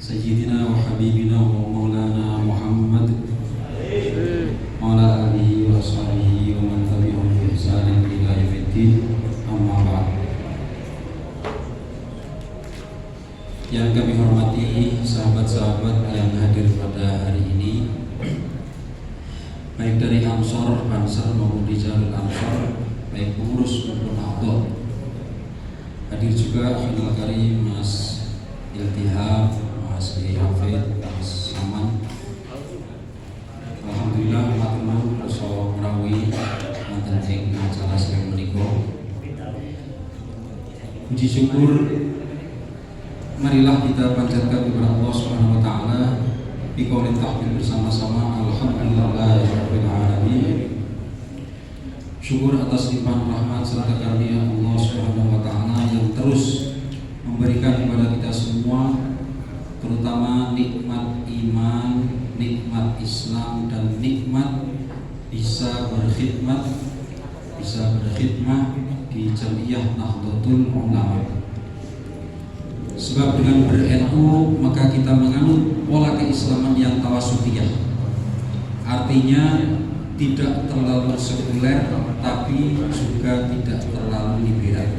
سيدنا وحبيبنا ومولانا محمد وعلى آله وصحبه ومن تبعهم بإحسان إلى يوم الدين. Amma ba'd. Yang kami hormati sahabat-sahabat yang hadir pada hari ini, baik dari Ansor, Bansar maupun Rijalul Ansor, baik pengurus maupun a'dha. Hadir juga Akhil Karim Mas Iltihab, Mas Hafid, Mas Saman. Alhamdulillah matur nuwun rasa menawi wonten ing acara sedaya menika. Puji syukur marilah kita panjatkan kepada Allah Subhanahu wa taala biqaulin tahmid bersama-sama alhamdulillahirabbil alamin. Syukur atas limpahan rahmat serta karunia Allah Subhanahu wa taala yang terus memberikan kepada kita semua, terutama nikmat iman, nikmat Islam, dan nikmat bisa berkhidmat di Jamiyah Nahdlatul Ulama. Sebab dengan ber-NU maka kita menganut pola keislaman yang tawasutiyah. Artinya tidak terlalu sekuler tapi juga tidak terlalu liberal.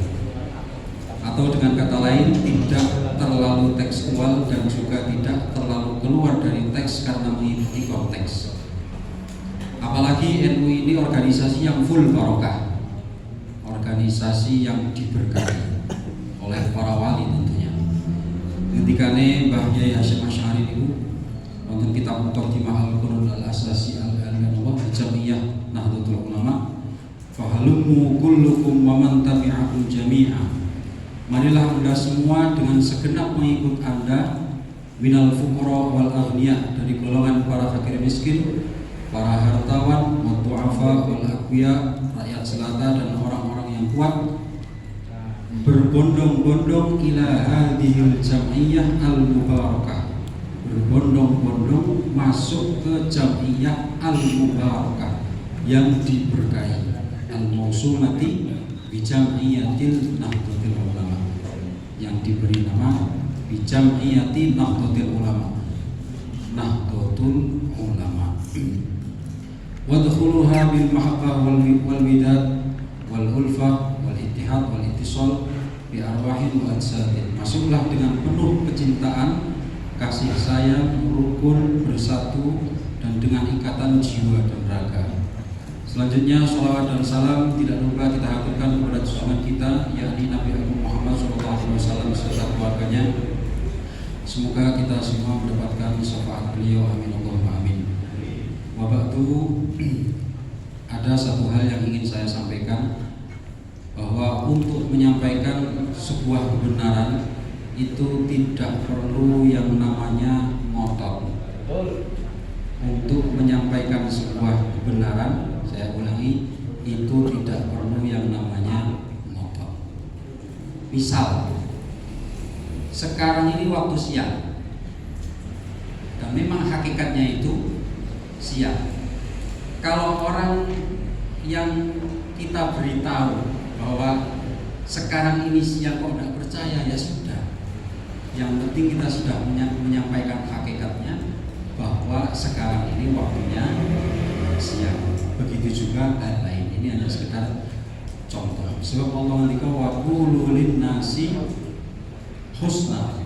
Atau dengan kata lain, tidak terlalu tekstual dan juga tidak terlalu keluar dari teks karena mengikuti konteks. Apalagi NU ini organisasi yang full barokah, organisasi yang diberkahi oleh para wali tentunya. Ketikane Mbah Yai Hasyim Asy'ari niku wonten kitab Muqaddimah Al-Qur'an Al-Asasi Al-Anwa Jamiyah Nahdlatul Ulama, fahalummu kullukum wa man tabi'akum jami'a. Marilah Anda semua dengan segenap mengikut Anda, minal fuqara wal aghniya, dari golongan para fakir miskin, para hartawan, wa du'afa wal aqwiya, rakyat jelata dan orang-orang yang kuat, berbondong-bondong ila hadhil jam'iyah al-mubarakah, berbondong-bondong masuk ke jam'iyah al-mubarakah yang diberkahi, al-mausumati bi jam'iyatil Nahdlatul Ulama, yang diberi nama bi jam'iyati Nahdlatul Ulama, Nahdlatul Ulama. Wadkhuluha bil mahabbah wal widad wal ulfah wal ittihad wal ittisal bi arwahin wa ajsadin. Masuklah dengan penuh kecintaan, kasih sayang, rukun, bersatu, dan dengan ikatan jiwa dan raga. Selanjutnya salawat dan salam tidak lupa kita haturkan kepada junjungan kita, yakni Nabi Muhammad SAW beserta keluarganya. Semoga kita semua mendapatkan syafaat beliau, amin Allahumma amin. Wa ba'du, ada satu hal yang ingin saya sampaikan, bahwa untuk menyampaikan sebuah kebenaran itu tidak perlu yang namanya ngotot. Untuk menyampaikan sebuah kebenaran, saya ulangi, itu tidak perlu yang namanya ngotot. Misal, sekarang ini waktu siang, dan memang hakikatnya itu siang. Kalau orang yang kita beritahu bahwa sekarang ini siang kok tidak percaya, ya sudah. Yang penting kita sudah menyampaikan hakikatnya bahwa sekarang ini waktunya siang. Begitu juga hal lain. Ini hanya sekedar contoh. Sebab Allah ngendika wa qulu lin-nasi husna.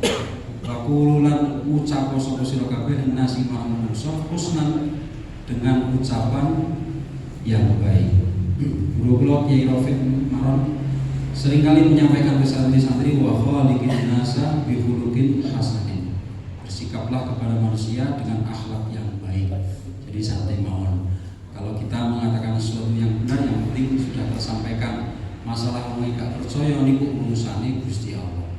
Wa qulu lan ucap sapa sira kabeh nasi marang manusa husnan, dengan ucapan yang baik. Guru kula Kyai Rafiq Maron seringkali menyampaikan ke santri-santri wa khaliqin nasa bi khuluqin hasanin. Bersikaplah kepada manusia dengan akhlak yang baik. Jadi santai mawon. Kalau kita mengatakan sesuatu yang benar, yang penting sudah tersampaikan. Masalah wong gak percaya niku urusane Gusti Allah.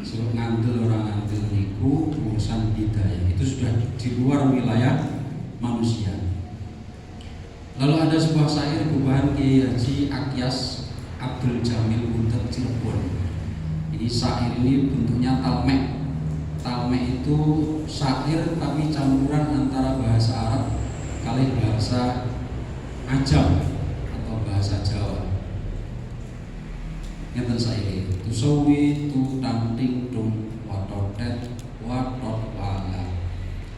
Sebab ngandel orang ngandel niku urusan hidayah. Itu sudah di luar wilayah manusia. Lalu ada sebuah syair gubahan Kiai Haji Akyas Abdul Jamil Buntet Cirebon. Ini syair ini bentuknya talmek. Talmek itu syair tapi campuran antara bahasa Arab kali bahasa Ajam atau bahasa Jawa. Ngeten syair itu. Tusawi tu tanting dum watotet watot wa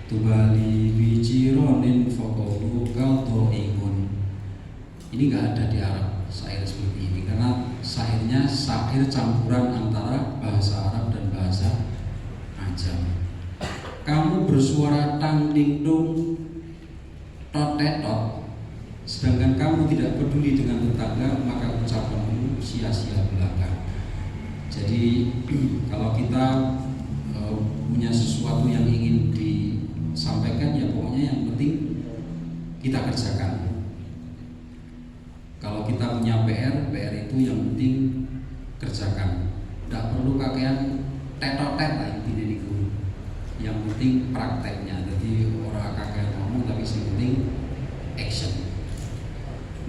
tubali bijironin faqulu qadaiun. Ini nggak ada di Arab syair seperti ini karena syairnya syair campuran antara bahasa Arab dan bahasa Ajam. Kamu bersuara tang ding dung totetot, sedangkan kamu tidak peduli dengan tetangga, maka ucapanmu sia-sia belaka. Jadi kalau kita punya sesuatu yang ingin disampaikan, ya pokoknya yang penting kita kerjakan. Kalau kita punya PR itu yang penting kerjakan. Tidak perlu kakean tetotet lah intinya itu. Yang penting prakteknya. Jadi orang kakean ngomong tapi yang penting action.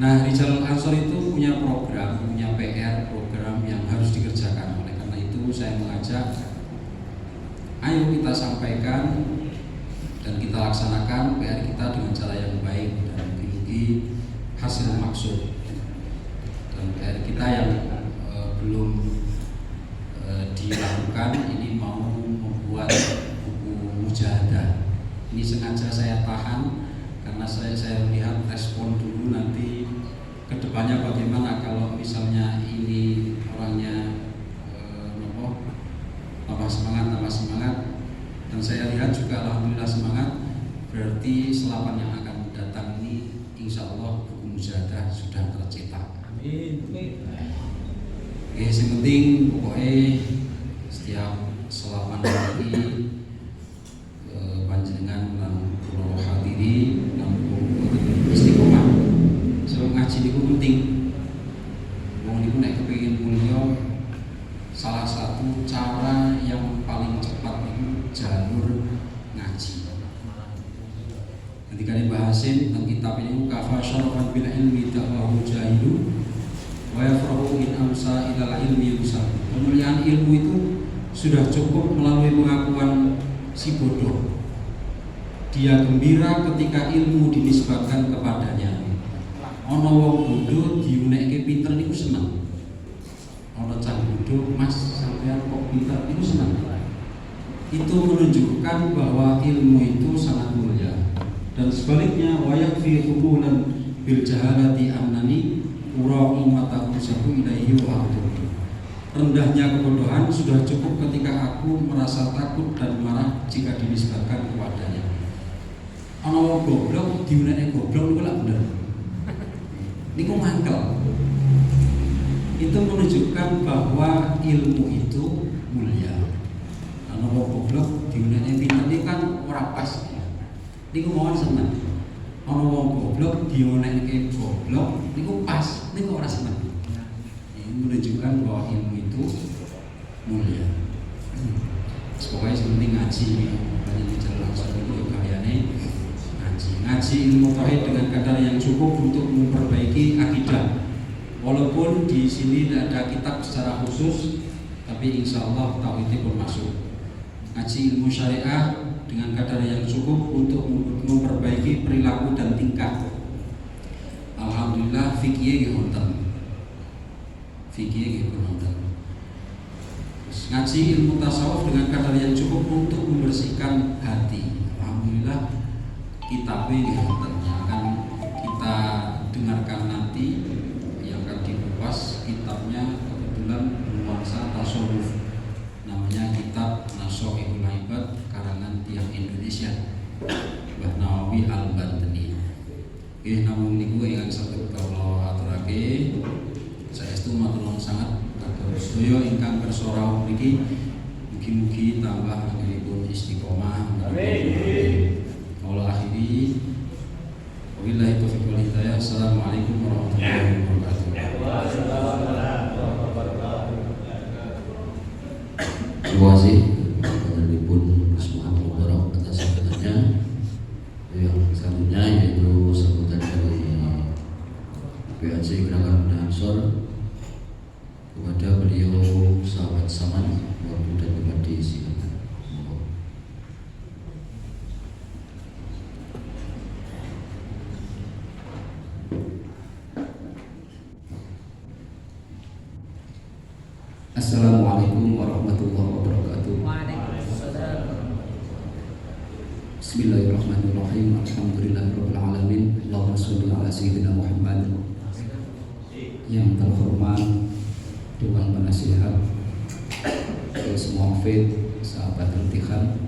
Nah, Rijal Ansor itu punya program, punya PR, program yang harus dikerjakan. Oleh karena itu saya mengajak, ayo kita sampaikan dan kita laksanakan PR kita dengan cara yang baik dan mugi-mugi hasil maksud. Dan PR kita yang belum dilakukan ini mau membuat buku mujahadah. Ini sengaja saya tahan karena saya melihat respon dulu, nanti kedepannya bagaimana kalau misalnya ini orangnya tambah semangat dan saya lihat juga alhamdulillah semangat, berarti selapan yang akan datang ini insya Allah buku mujahadah sudah tercetak. Amin. Oke, yang penting pokoknya setiap selapan hari panjenengan lan kula hadiri istiqomah. So ngaji niku penting. Wong niku nek kepengin mulya, salah satu cara yang paling cepat itu jalur ngaji. Ketika dibahasin tentang kitab ini, kafa syarafan bil ilmi da'wahu jahilu wa yafrahu in amsa ilal ilmi yusab. Kemuliaan ilmu itu sudah cukup melalui pengakuan si bodoh. Dia gembira ketika ilmu dinisbatkan kepadanya. Ono wong bodoh diunekke pinter niku seneng. Ono cah bodoh, Mas sampean kok pinter niku seneng. Itu menunjukkan bahwa ilmu itu sangat mulia. Dan sebaliknya wayak fi qubulan bil jahalati annani ura'u matahu sabu ilaihi wa atubu. Rendahnya kebodohan sudah cukup ketika aku merasa takut dan marah jika dinisbatkan kepadanya. Ana wong goblok diunekne goblok niku lak bener. Niku mangkel. Itu menunjukkan bahwa ilmu itu mulia. Ana wong goblok diunekne pinter niku kan ora pas. Niku mawon seneng. Ana wong goblok diunekne goblok niku pas, niku ora seneng. Ini menunjukkan bahwa ilmu itu mulia. Pokoknya sepenting ngaji, banyak bicara langsung itu karyane ngaji ilmu tauhid dengan kadar yang cukup untuk memperbaiki akidah. Walaupun di sini tidak ada kitab secara khusus, tapi insya Allah tauhid pun masuk. Ngaji ilmu syariah dengan kadar yang cukup untuk memperbaiki perilaku dan tingkah. Alhamdulillah fikih wonten. Fikih wonten. Ngaji ilmu tasawuf dengan kadar yang cukup untuk membersihkan hati. Alhamdulillah kitabnya akan kita dengarkan nanti yang akan dikupas. Kitabnya kebetulan bernuansa tasawuf, namanya kitab Nashihul Ibad karangan tiang Indonesia Mbah Nawawi Al-Bantani. Namun niku ingkang saged kula aturake saestu matur nuwun sanget kagem sedaya ingkang kersa rawuh niki, mugi-mugi tambah anggenipun istiqomah. Amin. Mula akhiri wabillahi taufiq wal hidayah. Assalamualaikum warahmatullahi wabarakatuh. Terima kasih Bapak-Ibu semua Mubarak atas sambutannya. Yang selanjutnya yaitu sambutan dari PAC Gerakan Ansor kepada beliau sahabat Saman, waktu dan pribadi silakan. Bismillahirrahmanirrahim. Alhamdulillahirabbil alamin. Allahumma shalli ala sayyidina Muhammad. Yang terhormat Dewan Penasihat, semua hafid, sahabat Al-Tihan,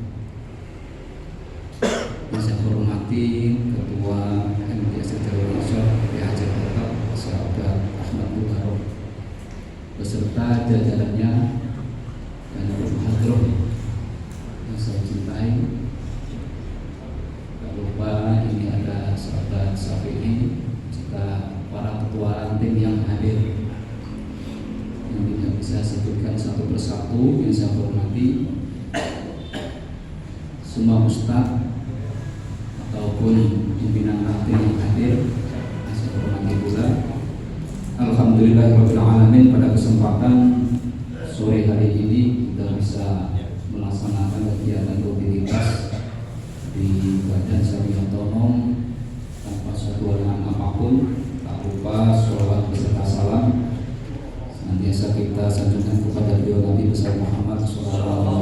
yang saya hormati Ketua MPS Jalur Ansor PHJ Kota, sahabat Ahmad Mubarok, beserta jajarannya dan hadroh yang saya cintai. Tak lupa ini ada sahabat Syafi'i, serta para ketua ranting yang hadir, yang tidak bisa sebutkan satu persatu yang saya hormati, semua ustadz ataupun pimpinan ranting yang hadir saya hormati pula. Alhamdulillahirabbil alamin, pada kesempatan sore hari ini kita bisa melaksanakan kegiatan rutinitas di Badan Sami Otonom tanpa suatu halangan apapun. Tak lupa sholawat beserta salam senantiasa kita sanjungkan kepada beliau Nabi besar Muhammad SAW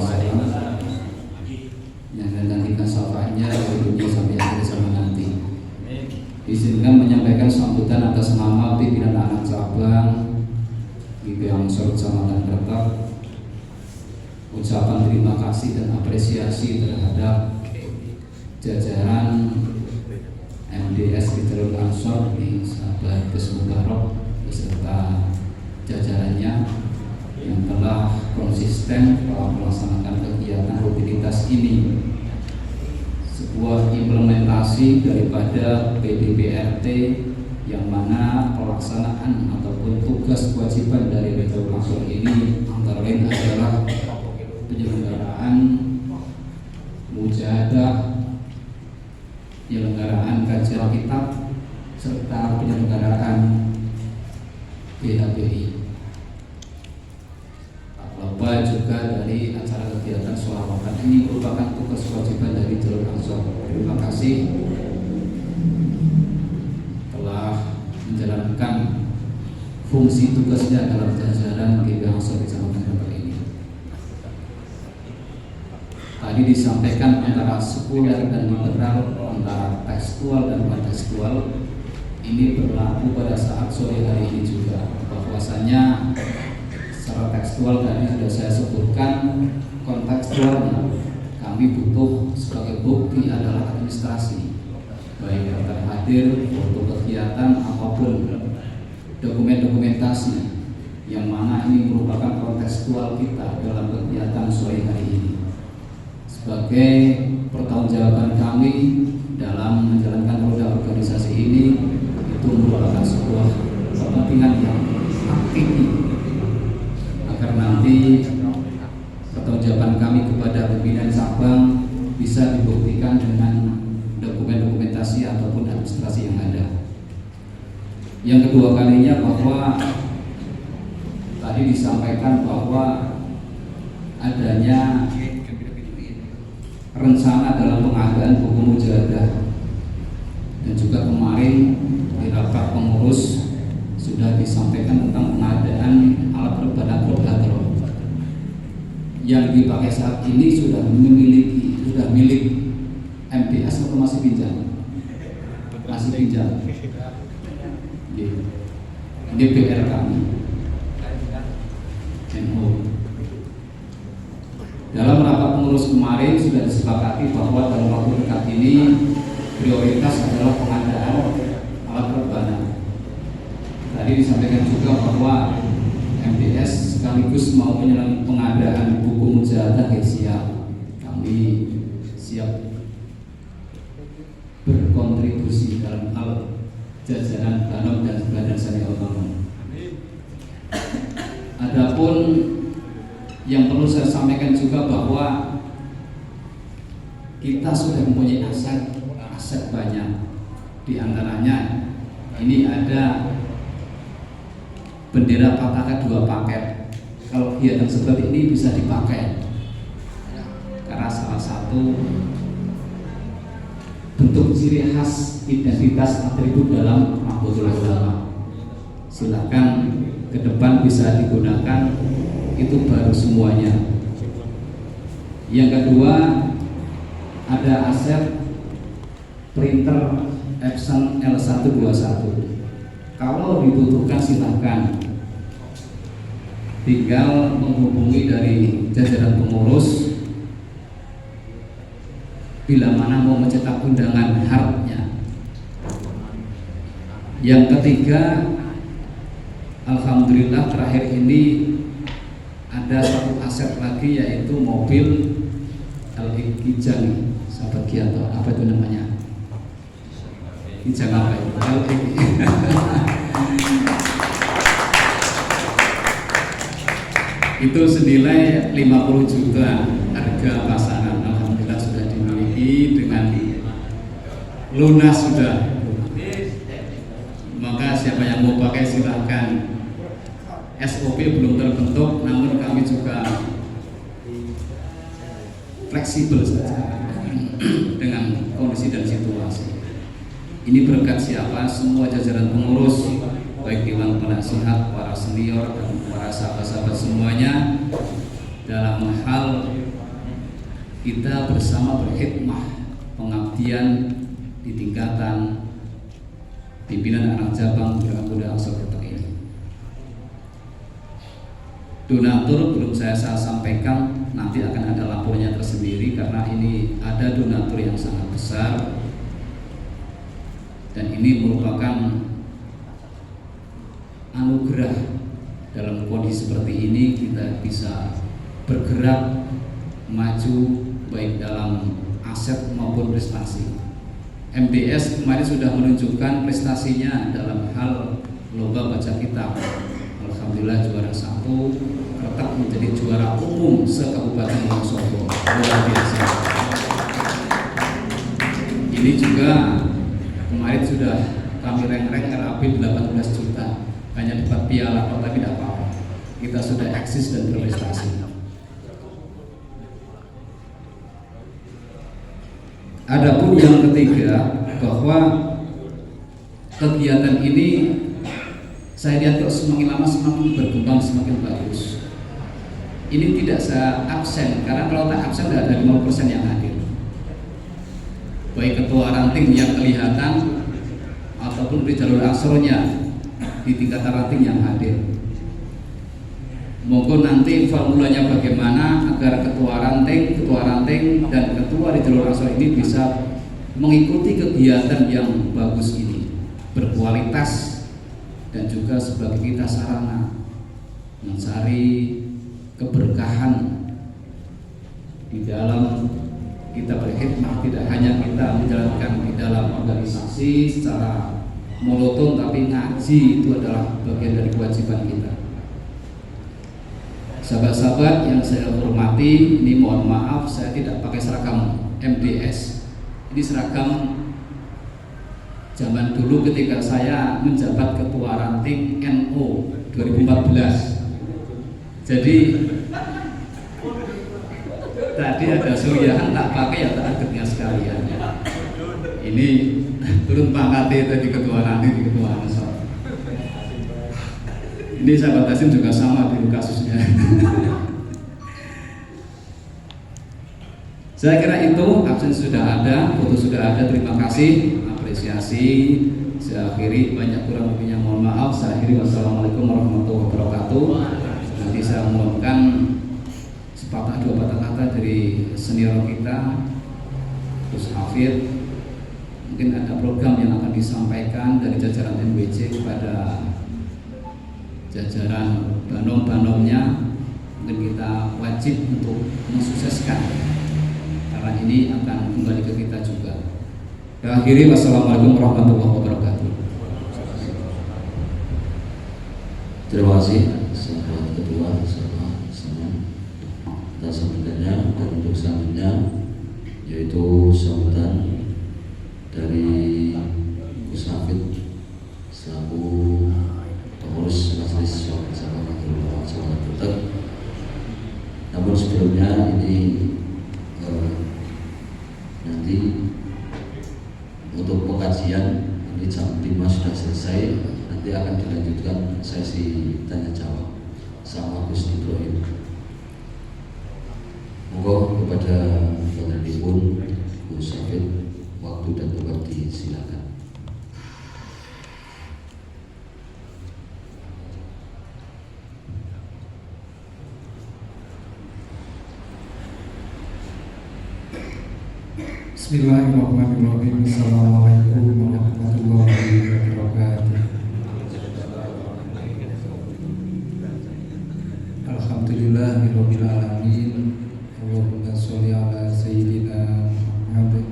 yang menantikan syafaatnya dari dunia sampai akhir zaman nanti. Izinkan menyampaikan sambutan atas nama pimpinan anak cabang GP Ansor Kecamatan Kertak, ucapan terima kasih dan apresiasi terhadap jajaran MDS Jalur Ansor di sahabat Gus Mubarok beserta jajarannya yang telah konsisten dalam melaksanakan kegiatan rutinitas ini, sebuah implementasi daripada PDPRT yang mana pelaksanaan ataupun tugas kewajiban dari Jalur Ansor ini antara lain adalah penyelenggaraan mujahadah, penyelenggaraan kajian kitab, serta penyelenggaraan BHBI. Tak lupa juga dari acara kegiatan sholawatan ini merupakan tugas kewajiban dari Jalur Ansor. Terima kasih telah menjalankan fungsi tugasnya dalam jajaran GP Ansor Kecamatan Kertak ini. Tadi disampaikan antara sekuler dan liberal, antara tekstual dan kontekstual, ini berlaku pada saat sore hari ini juga. Bahwasanya secara tekstual tadi sudah saya sebutkan, kontekstualnya kami butuh sebagai bukti adalah administrasi, baik yang terhadir, foto kegiatan apapun, dokumentasi yang mana ini merupakan kontekstual kita dalam kegiatan sore hari ini. Sebagai pertanggungjawaban kami dalam menjalankan roda organisasi ini, itu merupakan sebuah kepentingan yang hakiki agar nanti pertanggungjawaban kami kepada pimpinan cabang bisa dibuktikan dengan dokumentasi ataupun administrasi yang ada. Yang kedua kalinya bahwa tadi disampaikan bahwa adanya rencana dalam pengadaan buku mujahadah, dan juga kemarin di rapat pengurus sudah disampaikan tentang pengadaan alat perbana Prodatro yang dipakai saat ini sudah milik MPS atau masih pinjam? Masih pinjam. Ini PR kami NO. Dalam rapat pengurus kemarin sudah disepakati bahwa dalam waktu dekat ini prioritas adalah pengadaan alat perbana. Tadi disampaikan juga bahwa MDS sekaligus mau menyelenggarakan pengadaan buku mujahadah, siap. Kami siap berkontribusi dalam hal jajaran Banom dan Badan Sani Otonom. Adapun yang perlu saya sampaikan juga bahwa kita sudah mempunyai aset banyak. Di antaranya ini ada bendera Pataka 2 paket. Kalau kegiatan seperti ini bisa dipakai karena salah satu bentuk ciri khas identitas atribut dalam Nahdlatul Ulama. Silakan ke depan bisa digunakan, itu baru semuanya. Yang kedua ada aset printer Epson L121. Kalau dibutuhkan silahkan, tinggal menghubungi dari jajaran pengurus bila mana mau mencetak undangan hardnya. Yang ketiga, alhamdulillah terakhir ini ada satu aset lagi, yaitu mobil Kijang, sahabat Gianto, apa itu namanya? Kijang apa itu? Itu senilai 50 juta harga pasaran. Alhamdulillah sudah dimiliki dengan lunas sudah. Maka siapa yang mau pakai silahkan. SOP belum terbentuk, namun kami juga fleksibel saja dengan kondisi dan situasi. Ini berkat siapa? Semua jajaran pengurus, baik dewan penasihat, para senior dan para sahabat-sahabat semuanya, dalam hal kita bersama berkhidmah pengabdian di tingkatan pimpinan anak cabang Muda Ansor ini. Donatur belum saya sampaikan, nanti akan ada lapornya tersendiri karena ini ada donatur yang sangat besar dan ini merupakan anugerah. Dalam kondisi seperti ini kita bisa bergerak maju baik dalam aset maupun prestasi. MDS kemarin sudah menunjukkan prestasinya dalam hal lomba baca kitab. Alhamdulillah juara 1, tetap menjadi juara umum se-Kabupaten Wonosobo. Luar biasa. Ini juga kemarin sudah kami rank RAP 18 juta. Hanya dapat piala, tapi tidak apa-apa. Kita sudah eksis dan berprestasi. Adapun yang ketiga, bahwa kegiatan ini saya lihat kok semakin lama semakin berkembang, semakin bagus. Ini tidak saya absen, karena kalau tak absen tidak ada 50% yang hadir. Baik ketua ranting yang kelihatan ataupun di jalur aksornya di tingkatan ranting yang hadir. Monggo nanti formulanya bagaimana agar ketua ranting dan ketua di jalur aksor ini bisa mengikuti kegiatan yang bagus ini, berkualitas dan juga sebagai kita sarana mencari keberkahan di dalam kita berkhidmat. Tidak hanya kita menjalankan di dalam organisasi secara monoton, tapi ngaji itu adalah bagian dari kewajiban kita. Sahabat-sahabat yang saya hormati, ini mohon maaf saya tidak pakai seragam MDS. Ini seragam zaman dulu ketika saya menjabat ketua ranting NO 2014. Jadi tadi ada suriahan tak pakai ya tak adetnya sekalian. Ini turun pangkat tadi ketua ranting di ketua ansor. Ini sahabat Hasim juga sama di kasusnya. Saya kira itu, absen sudah ada, foto sudah ada. Terima kasih, apresiasi. Saya akhiri, banyak kurang lebihnya mohon maaf. Saya akhiri, wassalamualaikum warahmatullahi wabarakatuh. Nanti saya mohonkan sepatah dua patah kata dari senior kita, Gus Hafid. Mungkin ada program yang akan disampaikan dari jajaran MWC kepada jajaran banom-banomnya. Mungkin kita wajib untuk mensukseskan, karena ini akan kembali ke kita juga. Dan akhiri, wassalamualaikum warahmatullahi wabarakatuh. Terima kasih sahabat ketua sama atas sambutannya. Dan untuk selanjutnya yaitu sambutan dari Gus Hafid selaku pengurus majelis bersama Majelis. Namun sebelumnya ini nanti untuk pengkajian ini jam 5 sudah selesai, nanti akan dilanjutkan sesi tanya jawab sama Gus Ibrahim. Monggo kepada Bapak Ibu disilakan. Bismillahirrahmanirrahim. Assalamualaikum warahmatullahi wabarakatuh. Alhamdulillahirabbil alamin. Allahumma sholli ala sayyidina Muhammad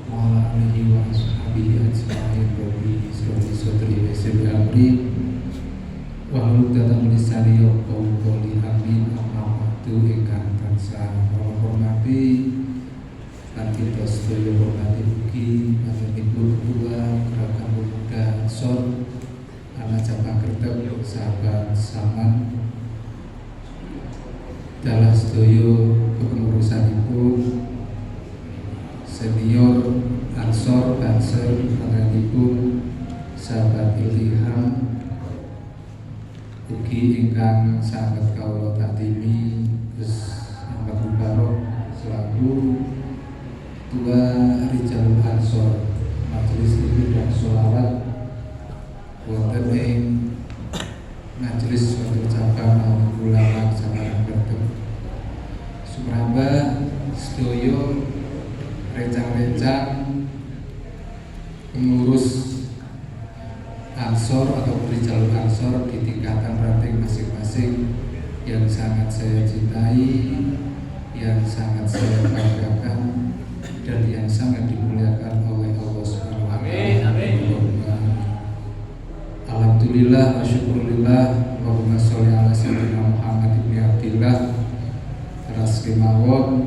wa ala alihi wa ashabihi ajma'in. Rabbi shrah li sadri wa yassir li amri wahlul 'uqdatam min lisani yafqahu qawli. Amin. Amma ba'du. Ingkang tansah kula hormati lan kita sedaya hormati ugi panjenenganipun Ketua Gerakan Pemuda Ansor anak cabang Kreteg sahabat Saman dalah sedaya kepengurusanipun senior Ansor Banser panjenenganipun sahabat Ilham ugi ingkang sangat kawula takdimi Gus Ahmad Mubarok selaku Ketua Rijalul Ansor Majelis Zikir dan Sholawat wonten ing Majelis Suatu Cabang Ulama Kecamatan Kreteg. Sumrambah sedaya rencang-rencang pengurus Ansor atau Rijalul Ansor di tingkatan ranting masing-masing yang sangat saya cintai, yang sangat saya banggakan, dan yang sangat dimuliakan oleh Allah Subhanahu wa taala. Alhamdulillah wa syukurillah. Allahumma sholli ala sayyidina Muhammad ibn Abdillah. Ras kemawon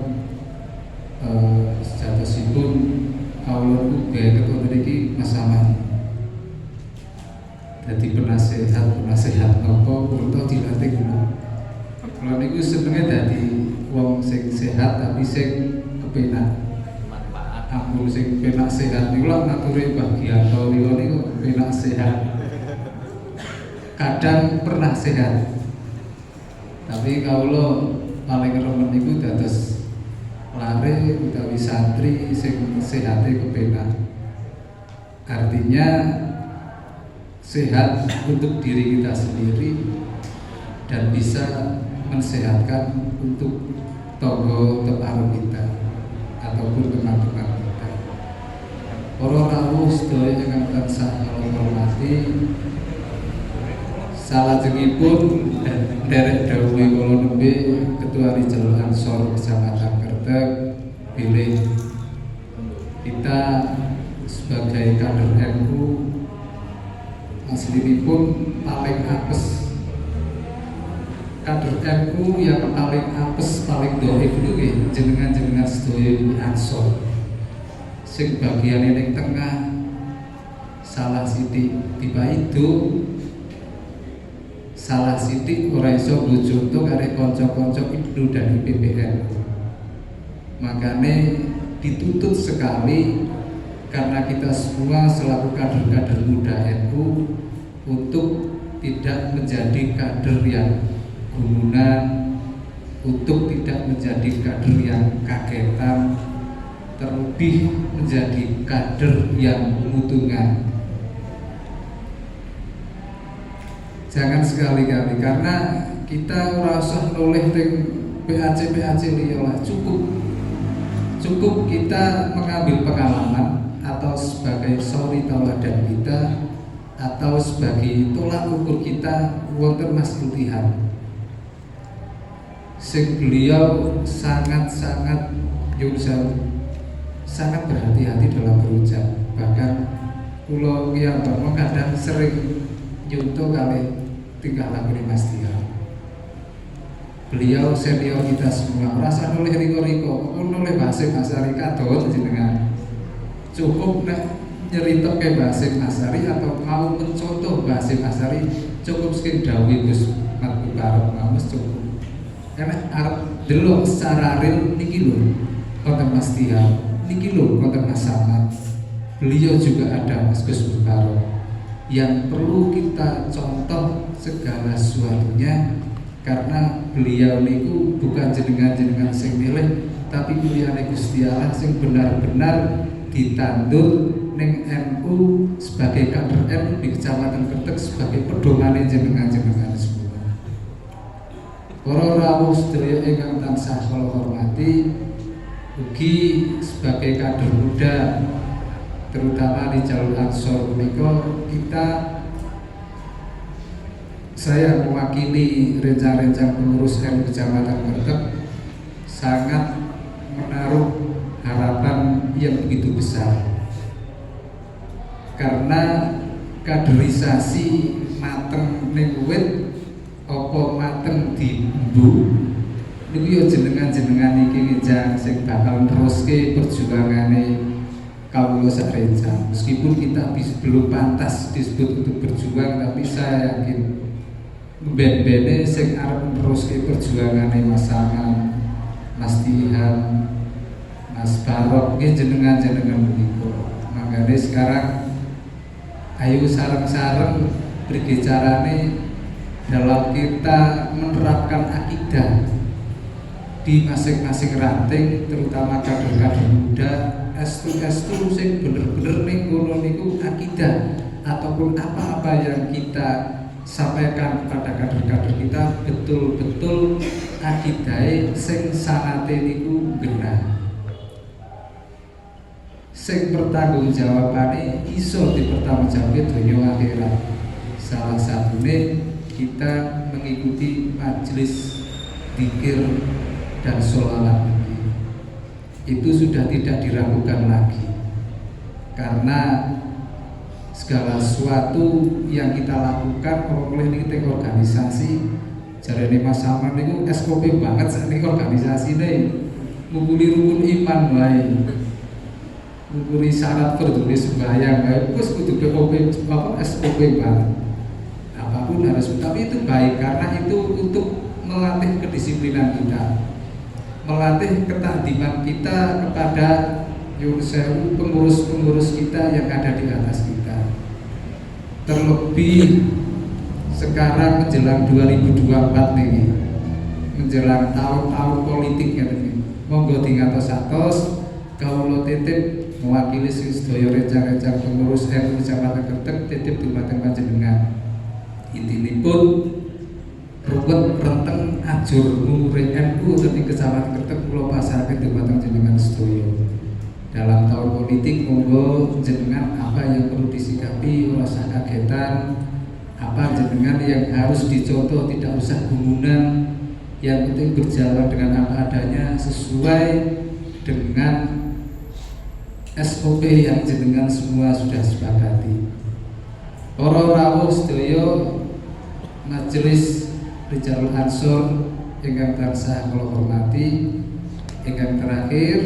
sejatosipun kawula uga wonten iki masalah. Dadi penasehat napa kula dilatih kula. Kula niku senenge dadi wong sing sehat tapi sing kepenak. Ampun sing penak sehat niku lak nature bagian liya niku penak sehat. Kadang pernah sehat. Tapi kawula paling remen niku dados lare utawi santri sing sehate kepenak. Artinya sehat untuk diri kita sendiri dan bisa mensehatkan untuk tonggo teparo kita ataupun teman-teman kita. Para rawuh sedaya ingkang tansah kula hormati, salajengipun derek dawuhe kula nembe Ketua Rijalul Ansor Kecamatan Kreteg pilih kita sebagai kader NU aslinipun paling apes. Kader NU yang paling apes, paling dohib itu jenengan-jenengan sedaya Ansor. Sing bagiane ning tengah salah sithik tiba itu salah sithik ora iso bojonto kare kanca-kanca Ibnu dan IPPN. Makanya dituntut sekali karena kita semua selaku kader-kader muda NU untuk tidak menjadi kader yang gumunan, untuk tidak menjadi kader yang kagetan, terlebih menjadi kader yang mutungan. Jangan sekali-kali, karena kita merasa noleh teng PAC liya lah, cukup kita mengambil pengalaman atau sebagai suri tauladan kita atau sebagai tolak ukur kita wonten Mas Ilham. Sing beliau sangat-sangat sangat berhati-hati dalam berucap. Bahkan kula piyambak kadang sering nyuntuh kali tingkah laku Mas Ilham. Beliau senior kita semua, merasa noleh riko-riko, noleh Basim Asari kadon jenengan. Cukup nek nyeritok ke Basim Asari atau mau mencontoh Basim Asari, cukup sekian dawi Gus Mat Mubarok Mas cukup. Karena arep delok secara real niki lho konten Mas Tia, niki lho konten Mas Samad. Beliau juga ada Mas Gus Mubarok yang perlu kita contoh segala sesuatunya, karena beliau niku bukan jenengan sing milih, tapi pilihan Gusti Allah sing benar-benar ditandur ning NU sebagai kader NU di Kecamatan Kertek sebagai pedomane jenengan-jenengan semua. Para rawuh sedaya ingkang tansah kula hormati, ugi sebagai kader muda terutama di jalur Ansor menika saya mewakili rencang-rencang pengurus NU Kecamatan Kertek sangat menaruh harapan yang begitu besar karena kaderisasi mateng ning wit apa mateng di embu niku ya jenengan-jenengan iki ngejang sing bakal neruske perjuangane kawula sak rencang. Meskipun kita belum pantas disebut untuk berjuang, tapi saya yakin ben-bene sing arep neruske perjuangane Mas Saman, Mas Tihan, Mas Barok nggih jenengan-jenengan menika. Mangkane sekarang ayo sareng-sareng pripun carane dalam kita menerapkan akidah di masing-masing ranting, terutama kader-kader muda, estu sing bener-bener ning kono niku akidah ataupun apa-apa yang kita sampaikan kepada kader-kader kita betul-betul akidahe sing sanate niku genah. Sing pertanggungjawabane iso dipertanggungjawabke donya akhirat. Salah satunya kita mengikuti majelis zikir dan sholawat ini. Itu sudah tidak diragukan lagi. Karena segala sesuatu yang kita lakukan oleh ini organisasi jarene Mas Saman niku SOP banget sakniki organisasine. Ngumpuli rukun iman wae. Ngumpuli syarat fardhu sembahyang wae wis kudu SOP banget. Apapun harus, tapi itu baik karena itu untuk melatih kedisiplinan kita, melatih ketakdiman kita kepada pengurus-pengurus kita yang ada di atas kita. Terlebih sekarang menjelang 2024 nih, menjelang tahun-tahun politik ya nih. Monggo dingatos-atos kawula titip mewakili sedaya rencang-rencang pengurus NU Kecamatan Kertek titip dumateng panjenengan. Intinipun ruwet renteng ajur umure NU dadi Kecamatan Kertek kula pasrahaken dumateng jenengan sedaya. Dalam tahun politik monggo jenengan apa yang perlu disikapi ora usah kagetan, apa jenengan yang harus dicontoh tidak usah gumunan, yang penting berjalan dengan apa adanya sesuai dengan SOP yang jenengan semua sudah sepakati. Para rawuh sedaya majelis Rijalul Ansor ingkang tansah kula hormati, ingkang terakhir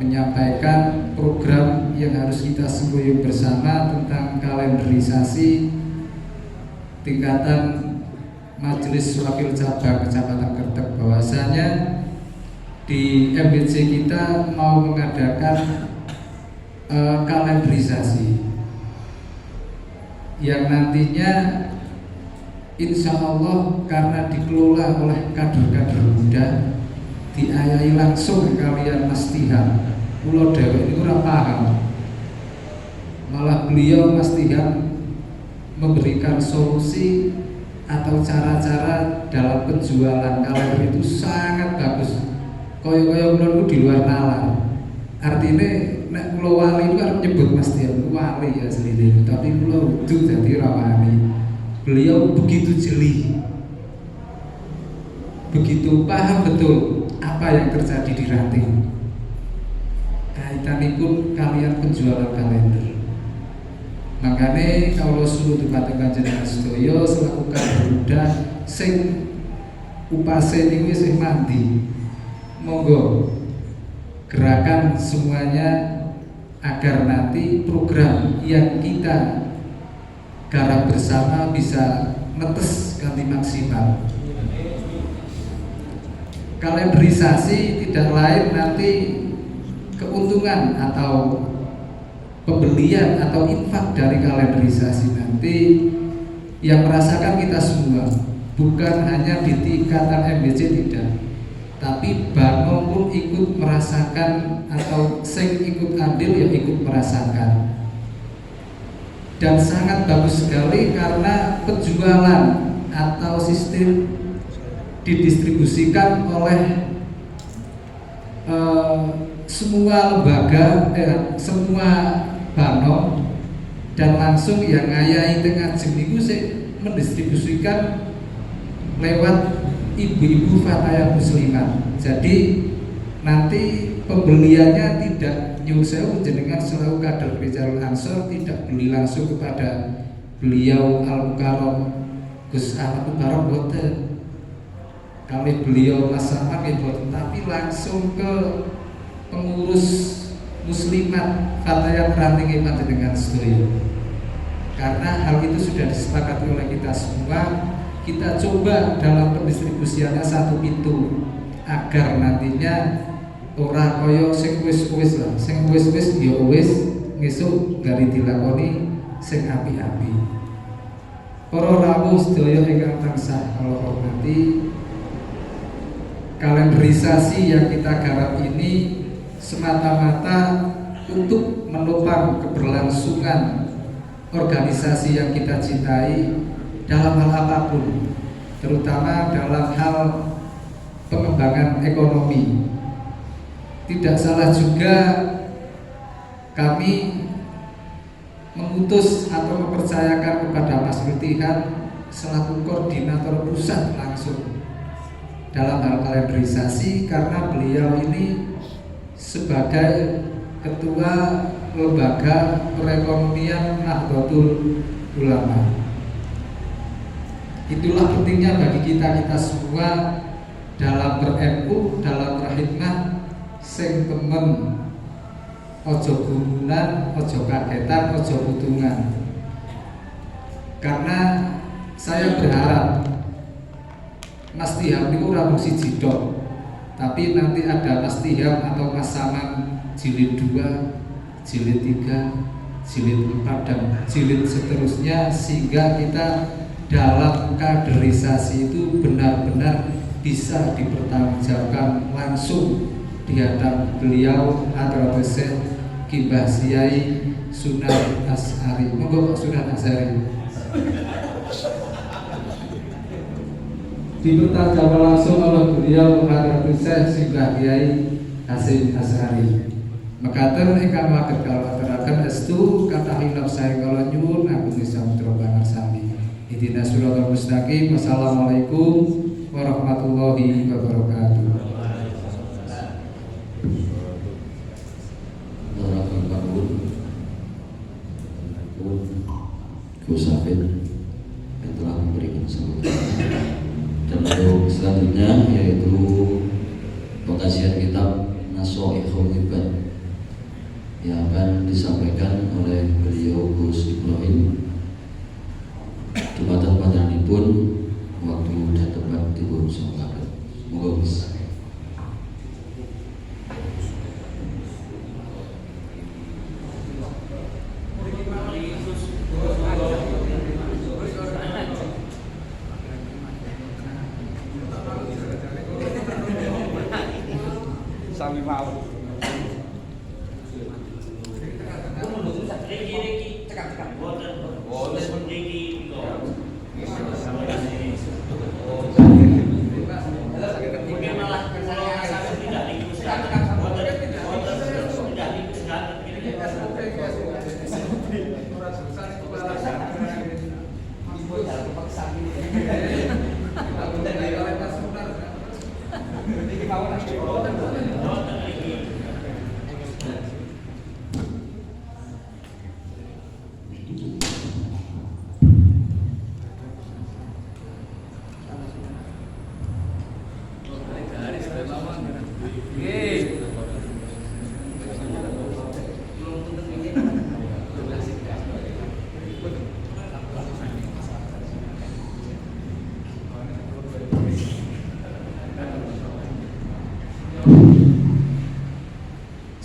menyampaikan program yang harus kita semboyong bersama tentang kalenderisasi tingkatan Majelis Wakil Cabang Kecamatan Kertek, bahwasanya di MBC kita mau mengadakan kalenderisasi yang nantinya insya Allah karena dikelola oleh kader-kader muda, diayahi langsung kalian Mas Tihan. Pulau Dewa ini kurang paham, malah beliau Mas Tihan memberikan solusi atau cara-cara dalam penjualan kalender itu sangat bagus. Koyo-koyo kulon di luar nalar. Artinya nek kula wali itu kan nyebut Mas Tihan wali ya asline, tapi kula udu dadi rawani. Beliau begitu jeli, begitu paham betul apa yang terjadi di ranting. Kaitanipun kalian penjualan kalender. Makanya kalau suruh dumateng panjenengan sedaya selaku kader muda sing upase niku sing mandi. Monggo gerakan semuanya agar nanti program yang kita garap bersama bisa netes ganti maksimal. Kalenderisasi tidak lain nanti keuntungan atau pembelian atau infak dari kalenderisasi nanti yang merasakan kita semua, bukan hanya di tingkatan MBC tidak, tapi Bano pun ikut merasakan, atau sing ikut andil ya ikut merasakan. Dan sangat bagus sekali karena penjualan atau sistem didistribusikan oleh semua lembaga, semua Bano, dan langsung yang ngayai tengah jeniku sih mendistribusikan lewat ibu-ibu fatayat muslimat. Jadi nanti pembeliannya tidak nyuwun sewu jenengan selalu kader Rizalul Ansor tidak beli langsung kepada beliau Al Mukarram Gus Ahmad Mukarram boten, kali beliau Mas Samad boten, tapi langsung ke pengurus muslimat fatayat ranting panjenengan sedaya. Karena hal itu sudah disepakati oleh kita semua. Kita coba dalam pendistribusiannya satu pintu agar nantinya ora koyo sing wis-wis lah, sing wis-wis ya wis, ngesuk gari dilakoni sing api-api. Para rawuh sedaya ingkang tansah kula hormati, kalenderisasi yang kita garap ini semata-mata untuk menopang keberlangsungan organisasi yang kita cintai dalam hal apapun, terutama dalam hal pengembangan ekonomi. Tidak salah juga kami mengutus atau mempercayakan kepada Mas Lutihan selaku koordinator pusat langsung dalam hal kalenderisasi, karena beliau ini sebagai ketua lembaga perekonomian Nahdlatul Ulama. Itulah pentingnya bagi kita semua dalam ber-NU, dalam berkhidmat, sing temen ojo gumunan, ojo kagetan, ojo kutungan. Karena saya berharap Mas Tiham itu ora mung siji tok, tapi nanti ada Mas Tiham atau Mas Saman jilid 2, jilid 3, jilid 4 dan jilid seterusnya, sehingga kita dalam kaderisasi itu benar-benar bisa dipertanggungjawabkan langsung di hadapan beliau Hadratus Syekh Ki Mbah Kyai Sunan Asy'ari. Monggo Pak Sunan Asy'ari dipertanggungjawabkan langsung oleh beliau Hadratus Syekh Si Mbah Kyai Hasyim Asy'ari. Mekaten ingkang saged kula aturaken estu kathah hilap sae kula nyuwun agung samudra pangarsami. Ihdinas siratal mustaqim. Wassalamualaikum warahmatullahi wabarakatuh. Gus Hafid yang telah memberikan sambutan. Dan untuk selanjutnya yaitu pengkajian kitab Nashaikhul Ibad yang akan disampaikan oleh beliau Gus Ibrahim. Dumateng panjenenganipun waktu dan tempat dipun sangkaken. Monggo Gus. Sami mau.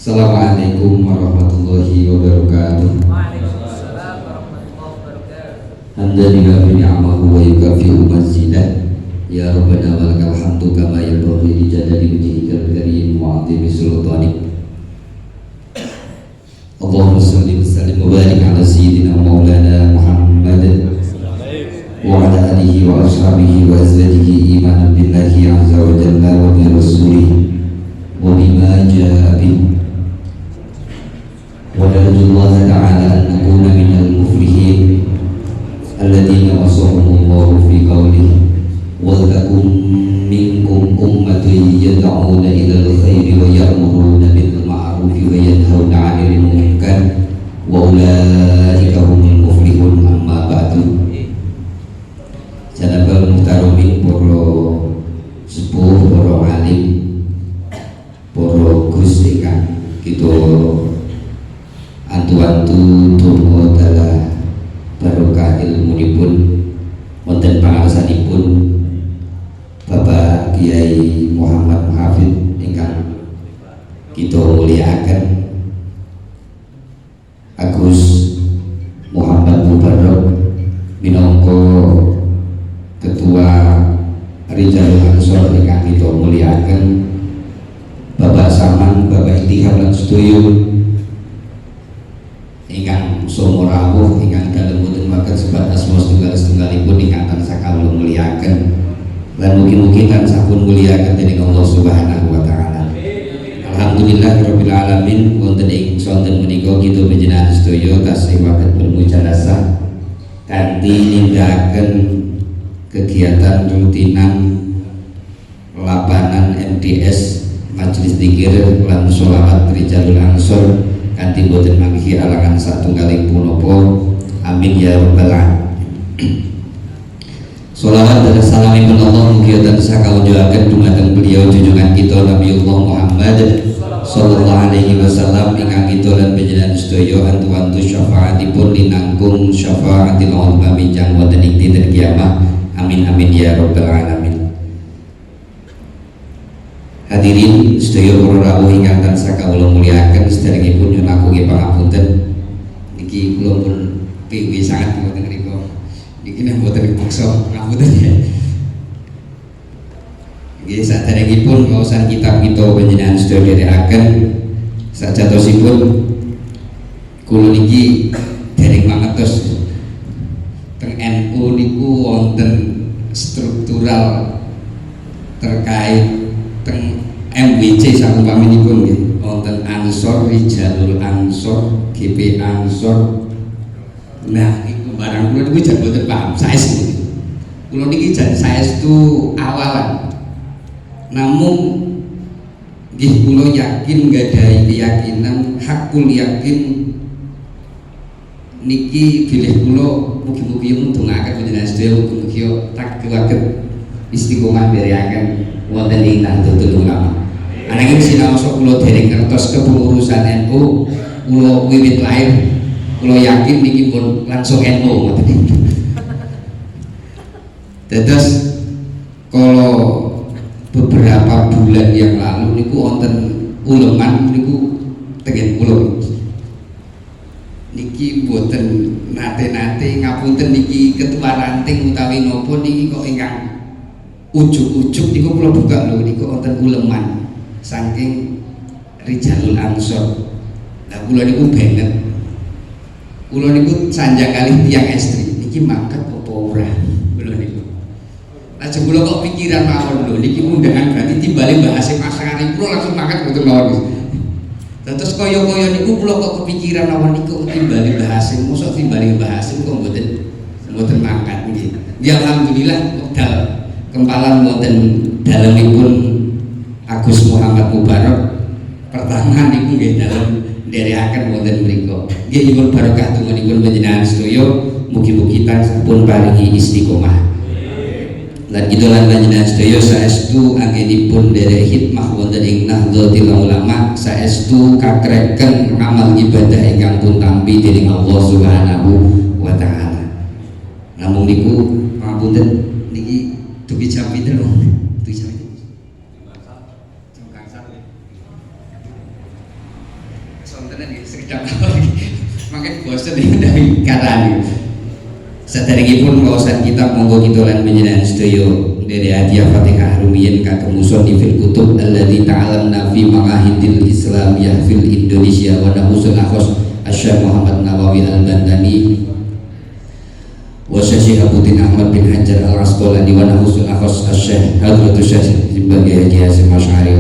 Assalamualaikum warahmatullahi wabarakatuh. Waalaikumsalam warahmatullahi wabarakatuh. Hamdan lillahi ni'amahu wa yukafi'u mazidah Ya Rabbana walakal hamdu kama yanbaghi li jalali wajhikal karim wa 'azimi sultanik. Allahumma shalli wa sallim wa barik ala sayyidina maulana Muhammad wa ala alihi wa ashabihi wa azwajihi imanan billahi azza wa jalla wa bi rasulihi wa bima jaa bihi. Wa narjullaha ta'ala an nakuna minal muflihin alladhina wasahumullahu fi qawlihi wal takum minkum ummatun yad'una ilal khairi wa ya'muruna bil ma'rufi wa yanhauna 'anil munkar wa ulaika humul muflihun. Amma ba'du. Janabal muhtaromin, para sepuh, para alim, para gus ingkang kita antu-antu donga dalah barokah ilmunipun wonten pangarsanipun Bapak Kiai Muhammad Muhafid ingkang kita mulyakaken, Agus Muhammad Mubarok minangka Ketua Rijalul Ansor ingkang kita mulyakaken, Bapak Saman, Bapak Ittihad lan sedaya ingkang somo rawuh ingkang dalem boten waken sebatas setunggal-setunggalipun ingkang tansah kawula mulyakaken lan mugi-mugi tansah pun mulyakaken dening Allah Subhanahu wa taala. Alhamdulillahirabbil alamin. Wonten ing sonten menika kita panjenengan sedaya tasih waken bermujalasah kanthi nindakaken kegiatan rutinan lapanan MDS Majelis Dzikir lan Sholawat Rijalul Ansor kanthi boten manggihi alangan satunggaling punapa. Amin ya rabbal alamin. Sholawat dan salamipun Allah mugi tansah kawujuaken dumateng beliau junjungan kita Nabiullah Muhammad sallallahu alaihi wasallam ingkang kita lan panjenengan sedaya antu-antu syafaatipun linangkung syafaatil uzma minjang wonten ing dinten kiamah. Amin amin ya rabbal alamin. Hadirin sedaya para rawuh ingkang tansah kawula mulyakaken, sedherengipun nyuwun agung pangapunten niki kula pun piwi sangat wonten mriku niki nek boten dipaksa ngapunten ya. Nggih sadherengipun maosan kitab kita panjenengan sedaya dherekaken sajatosipun kula niki dereng mangertos teng NU niku wonten struktural terkait teng MWC sakumpaminipun nggih wonten Ansor, Rijalul Ansor, GP Ansor. Nah iku barang kula niku jan boten paham saestu. Kula niki jan saestu awalan. Namun nggih kula yakin nggadahi keyakinan hakul yakin niki bilih kula mugi-mugi mundungaken panjenengan sedaya mugi-mugi tagewaken istiqomah dherekaken wonten ing Nahdlatul Ulama. Ananging sinaosa kula dereng ngertos kepengurusan NU, kula wiwit lair kula yakin niki pun langsung NU ngoten iki. Dados kalau beberapa bulan yang lalu niku wonten uleman niku tengen kula niki boten nate-nate ngapunten niki ketua ranting utawi napa niki kok ingkang ujuk-ujuk niku kula buka lho niku wonten uleman saking Rijalul Ansor. Lah kula niku banget. Kula niku sanjang kalih tiyang estri niki mangkat apa ora kula niku. Lajeng kula kok pikiran mawon lho niki undangan berarti timbale Mbak Hasim Asy'ari kula langsung mangkat mboten mawon. Terus kaya-kaya niku kula kok kepikiran mawon niku timbale Mbak Hasim, mosok timbale Mbak Hasim kok mboten mangkat nggih. Ya alhamdulillah wekdal kempalan wonten dalemipun Agus Muhammad Mubarok pertama niku nggih dalem nderekaken wonten mriku. Nggih nyuwun barokah tumanipun panjenengan sedaya mugi-mugi tansah pun paringi istiqomah. Lan kita lan panjenengan sedaya saestu anggenipun nderek hikmah wonten ing Nahdlatul Ulama, saestu kakreken amal ibadah ingkang pun tampi dening Allah Subhanahu wa taala. Namung niku ngapunten niki dugi jam pinten lho? Dugi jam pinten? Jam gangsal. Sontenen nggih sekedap lagi. Mangke bosen iki ndang katani. Saderengipun wawasan kitab monggo kita lan panjenengan sedaya dari hadiah Fatihah rumiyin kagem musannifil kutub alladzi ta'alamna fi maqahidil islamiyah fil Indonesia wa nahusul akhos Asy-Syaikh Muhammad Nawawi Al-Bandani wa Syekh Abuddin Ahmad bin Hajar Al-Asqalani wa nahusul akhos Asy-Syaikh Hadratus Syekh sebagai Haji Hasyim Asy'ari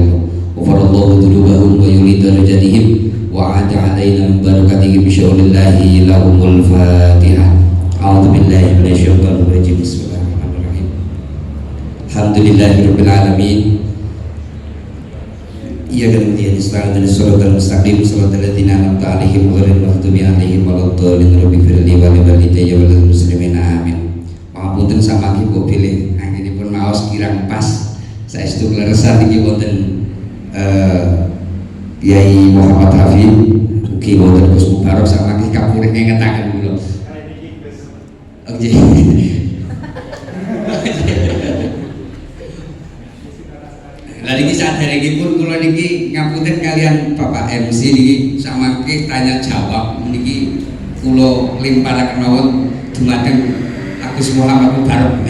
wa farallahu dzunubahum wa yuridu darajatihim wa a'ada 'alaina min barakatihi bi syaulillahi lahumul Fatihah. A'udzu billahi minasyaitonir rajim. Bismillahirrahmanirrahim. Alhamdulillahirabbil alamin. Iyyaka na'budu wa iyyaka nasta'in shiratal mustaqim shiratal ladzina an'amta 'alaihim ghairil maghdubi 'alaihim waladdallin. Rabbighfir li wa li walidayya wa lil muslimin amin. Pangapunten samangke kok pilih anginipun maos kirang pas saestu kleresan iki wonten Kiai Muhammad Hafid ugi wonten Gus Mubarok samangke kapurih ngetaken kula. Oke. Lah niki saderengipun kula niki ngapunten kalian Bapak MC niki samangke tanya jawab niki kula limparaken mawon dumateng Agus Muhammad Mubarok.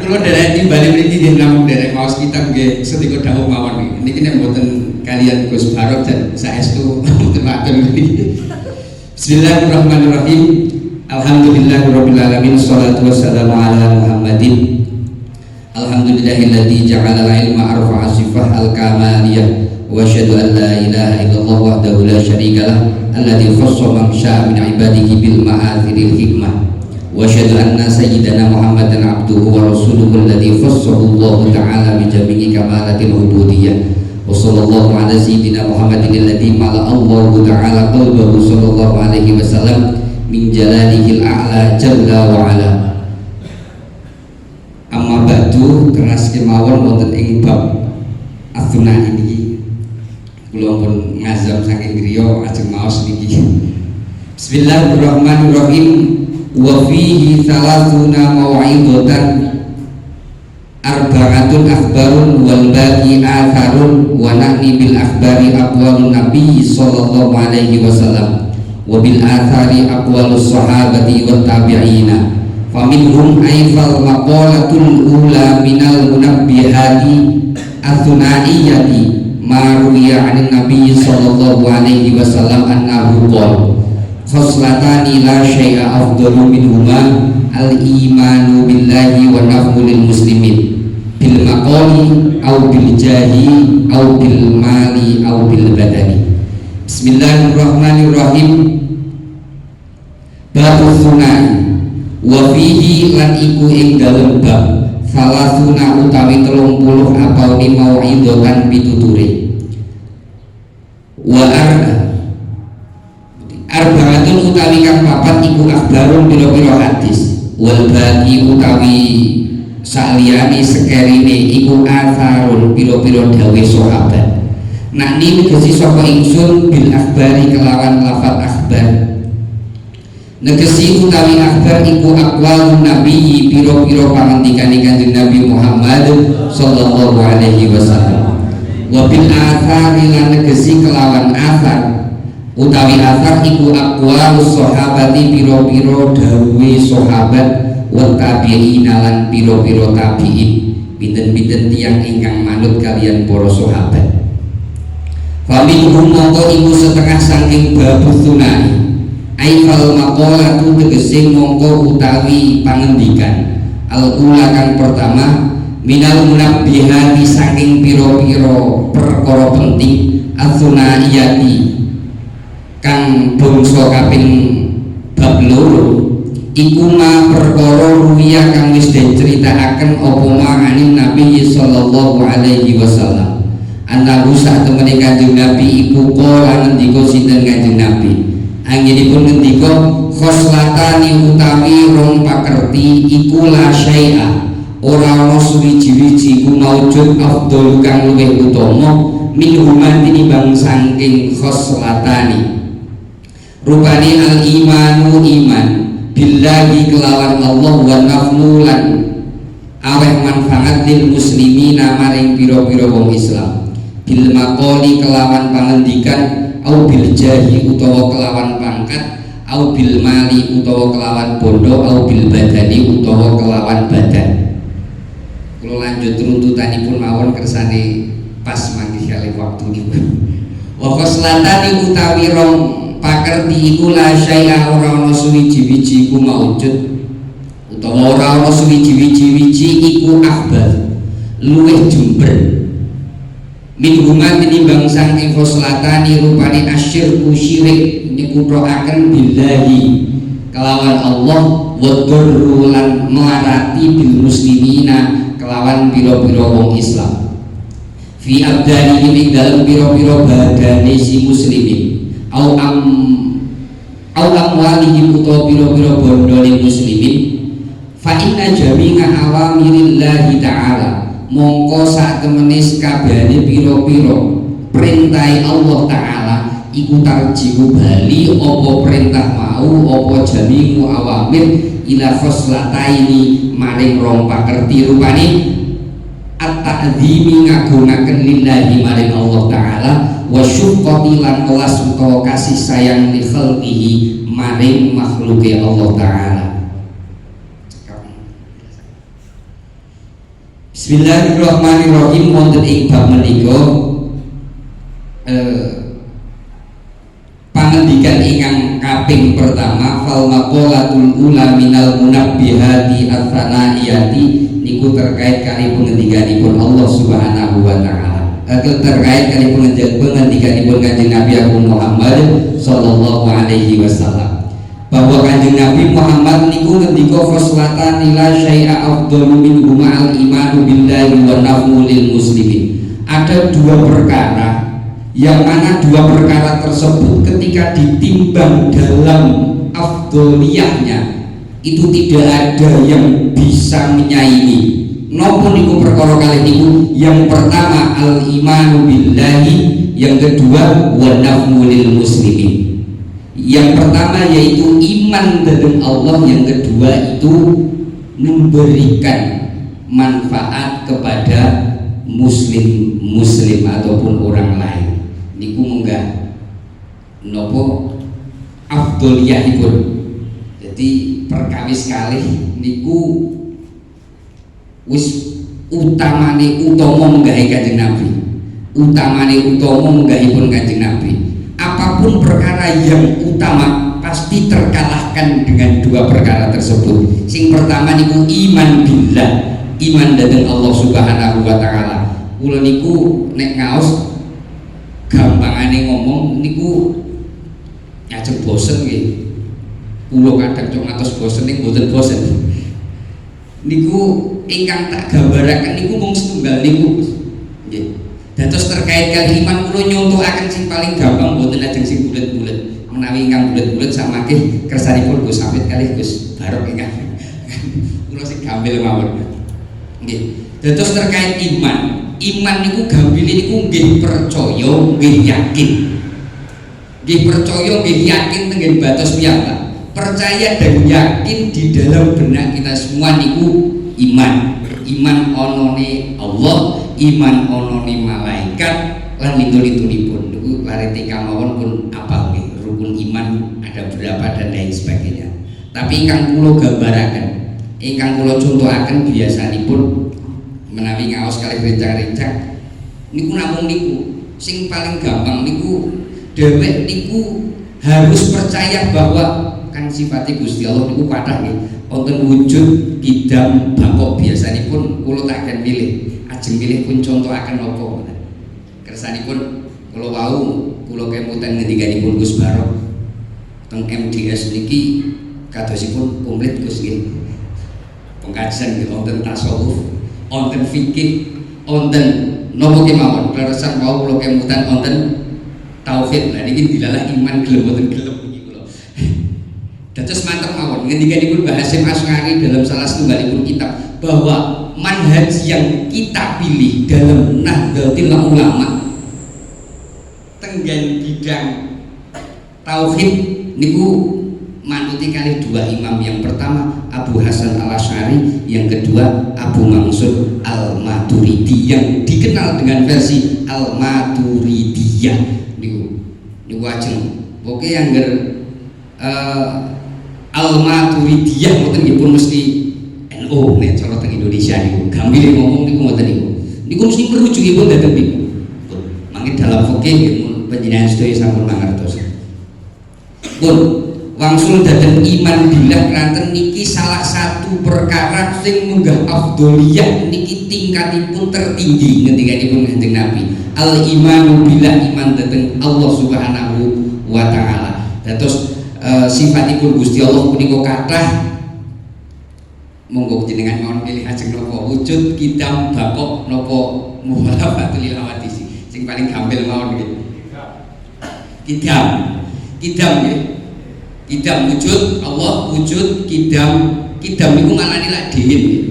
Kula derek timbali mriki nggih namung derek maos kita nggih sedika dawuh mawon niki nek mboten kalian Gus Barok dan saestu mboten matur niki. Bismillahirrahmanirrahim. Alhamdulillahirabbil alamin shalatu wassalamu ala Muhammadin. Alhamdulillahilladzi ja'ala al-ilma arfa'a sifah al-kamaliyah wa asyhadu an la ilaha illallah wahdahu la syarikalah alladzi khassa man syaa min ibadihi bil ma'athiril hikmah wa asyhadu anna sayyidana Muhammadan abduhu wa rasuluhu alladzi khassahu Allah ta'ala bi jami'i kamalatil ubudiyyah wa sallallahu ala sayyidina Muhammadin alladzi mala'a Allah ta'ala qalbahu sallallahu alaihi wasallam min jalalihil a'la jalla wa ala. Amma ba'du keras kemawon wonten ing bab Ats-Tsunai niki kula pun ngazam saking griya ajeng maos niki. Bismillahirrahmanirrahim. Wa fihi thalathuna mau'izatan arba'atun akhbarun wal baqi atharun wa nahni bil akhbari aqwalun nabiy sallallahu alaihi wasallam wa bil athari aqwalus sahabati wat tabi'ina faminhum aifal maqalatul ula minal munabbihati ats-tsunaiyati ma ruwiya 'anil nabiy sallallahu alaihi wasallam annahu qala khoslatani la syai'a afdalu minhuma al-imanu billahi wa naf'u lil muslimin bil maqali au bil jahi au bil mali au bil badani. Bismillahirrahmanirrahim. Bab Ats-Tsunai wa fihi lan iku ing dalem bab salasuna utawi 30 apauni mau'izatan pituture wa arba'atun utawi kang papat iku akhbarun pira-pira hadis wal baqi utawi saliyane sekerine iku atharun pira-pira dawuh sahabat. Nakni negesi saka ingsun bil akhbari kelawan lafal akhbar. Negesi utawi akhbar iku aqwalun nabi pira-pira pangandikane Kanjeng Nabi Muhammad sallallahu alaihi wasallam. Wa bil athari lan negesi kelawan athar utawi athar iku aqwalus sahabati pira-pira dawuhe sahabat wa tabi'in lan pira-pira tabi'in pinten-pinten tiyang ingkang manut kalian para sahabat. Faminhum mongko iku setengah saking bab Ats-Tsunai aifal maqalatu tegese mongko utawi pangendikan al-ula kang pertama minal munabbihati saking pira-pira perkara penting ats-tsunaiyati kang bangsa kaping bab loro iku ma perkara ruwiya kang wis diceritakaken apa ma'anin Nabi sallallahu alaihi wasallam annahu sak temene Kanjeng Nabi iku kala ngendika sinten Kanjeng Nabi anginipun ngendika khoslatani utawi rong pakerti iku la syai'a ora ana suwiji-wiji ku maujud afdal kang luwih utama minhuma tinimbang saking khoslatani rupane al imanu iman billahi kelawan Allah wa nafnulan aweh manfaat lil muslimina maring pira-pira wong Islam bil maqali kelawan pangendikan au bil jahi utawa kelawan pangkat au bil mali utawa kelawan bondo, au bil badani utawa kelawan badan. Kula lanjut runtutanipun mawon kersane pas mangke kalih waktunipun. Wa khoslatani utawi rong pakerti iku la syai'a ora ana suwiji-wiji iku maujud utawa ora ana suwiji-wiji iku akbar luwih jember min huma tinimbang saking khoslatani rupane asyirku syirik niku proaken billahi kelawan Allah wa dzurru lan melarati bil muslimina kelawan pira-pira wong Islam fi abdani ing dalem pira-pira badane si muslimin au amwalihim utawa pira-pira bondone muslimin fa inna jami'a awamirillahi ta'ala mongko sak temene kabehane pira-pira perintah Allah taala iku tarjihu bali apa perintah mau apa jami'u awamir ila khoslataini maring rong pakerti rupane at-ta'dzimi ngagungaken lillahi maring Allah taala wa syuqqati lan kelas utawa kasih sayang li khalqihi maring makhluke Allah taala. Bismillahirrahmanirrahim. Wonten ing bab menika pangandikan ingkang kaping pertama fal maqalatul ula minal munabbihati ats-tsaniyati niku terkait kali pengendikanipun Allah Subhanahu wa taala. Terkait kali pengendikanipun Kanjeng Nabi Muhammad sallallahu alaihi wasallam bahwa Kanjeng Nabi Muhammad niku ngendika khoslatan la syai'a afdalu min al imanu billahi wa nafmu lil muslimin. Ada dua perkara yang mana dua perkara tersebut ketika ditimbang dalam afdoliyahnya itu tidak ada yang bisa menyaingi. Napa niku perkara kali niku? Yang pertama al imanu billahi, yang kedua wa nafmu lil muslimin. Yang pertama yaitu iman dengan Allah, yang kedua itu memberikan manfaat kepada muslim ataupun orang lain. Niku munggah nopo afdoliyahipun. Jadi perkawis kalih niku wis utamane utama menggahi Kanjeng Nabi. Utamane utama menggahipun Kanjeng Nabi. Apapun perkara yang utama pasti terkalahkan dengan dua perkara tersebut. Sing pertama niku iman billah, iman dhateng Allah Subhanahu wa taala. Kula niku nek ngaos gampangane ngomong niku nyajeng bosen nggih. Kula kadang cok ngantos bosen ning mboten bosen. Niku ingkang tak gambaraken niku mung setunggal niku. Nggih. Dados terkait kali iman kula nyontohaken sing paling gampang mboten lajeng sing bulet-bulet. Menawi ingkang bulet-bulet samangke kersanipun Gus Hafid kalih Gus Barok ingkang kula sing gampil mawon. Nggih. Dados terkait iman. Iman niku gambile niku nggih percaya, nggih yakin. Nggih percaya, nggih yakin tenggen batos piyambak. Percaya dan yakin di dalam benak kita semua niku iman. Iman onone Allah, iman onone malaikat lan litu-litunipun niku laretika mawon pun apal nggih rukun iman ada berapa dan lain sebagainya. Tapi ingkang kula gambaraken, ingkang kula contohaken biasanipun menawi ngaos kalih rencang-rencang niku namung niku sing paling gampang niku dhewek niku harus percaya bahwa kan sifatnya Gusti Allah niku kathah nggih wonten wujud bidang bangkok biasanipun kula tak akan milih ajeng milih pun contohaken napa kersanipun kula wau kula kemutan ngendikanipun Gus Barok teng MDS niki kadosipun komplit Gus nggih pengkajian nggih wonten tasawuf wonten fikih wonten napa kemawon leresan wau kula kemutan wonten tauhid. Lah niki dilalah iman gelem wonten gelem niki kula dados mantep mawon ngendikanipun Mbah Hasyim Asy'ari dalam salah setunggalipun kitab bahwa manhaj yang kita pilih dalam Nahdlatul Ulama tenggen bidang tauhid niku manuti kali dua imam, yang pertama Abu Hasan Al-Asy'ari, yang kedua Abu Mansur Al-Maturidi yang dikenal dengan versi Al-Maturidiyah niku ajeng. Oke angger Al-Maturidiyah ngoten nggih pun mesti NU nek cara teng Indonesia niku. Gambile ngomong niku ngoten niku. Niku mesti merujukipun dhateng niku. Mangke dalam fikih nggih panjenengan sedaya sampun mangertos. Pun wangsul dhateng iman billah kanten niki salah satu perkara sing munggah afdholiyah niki tingkatipun tertinggi ngendikanipun Kanjeng Nabi. Al imanu billah iman dhateng Allah Subhanahu wa taala. Dados sifatipun Gusti Allah punika kathah monggo jenengan mawon pilih ajeng napa wujud kidam bakok napa muhalafatul hawadis sing paling gampil mawon nggih kidam nggih kidam wujud Allah wujud kidam niku maknane lak dhewe nggih.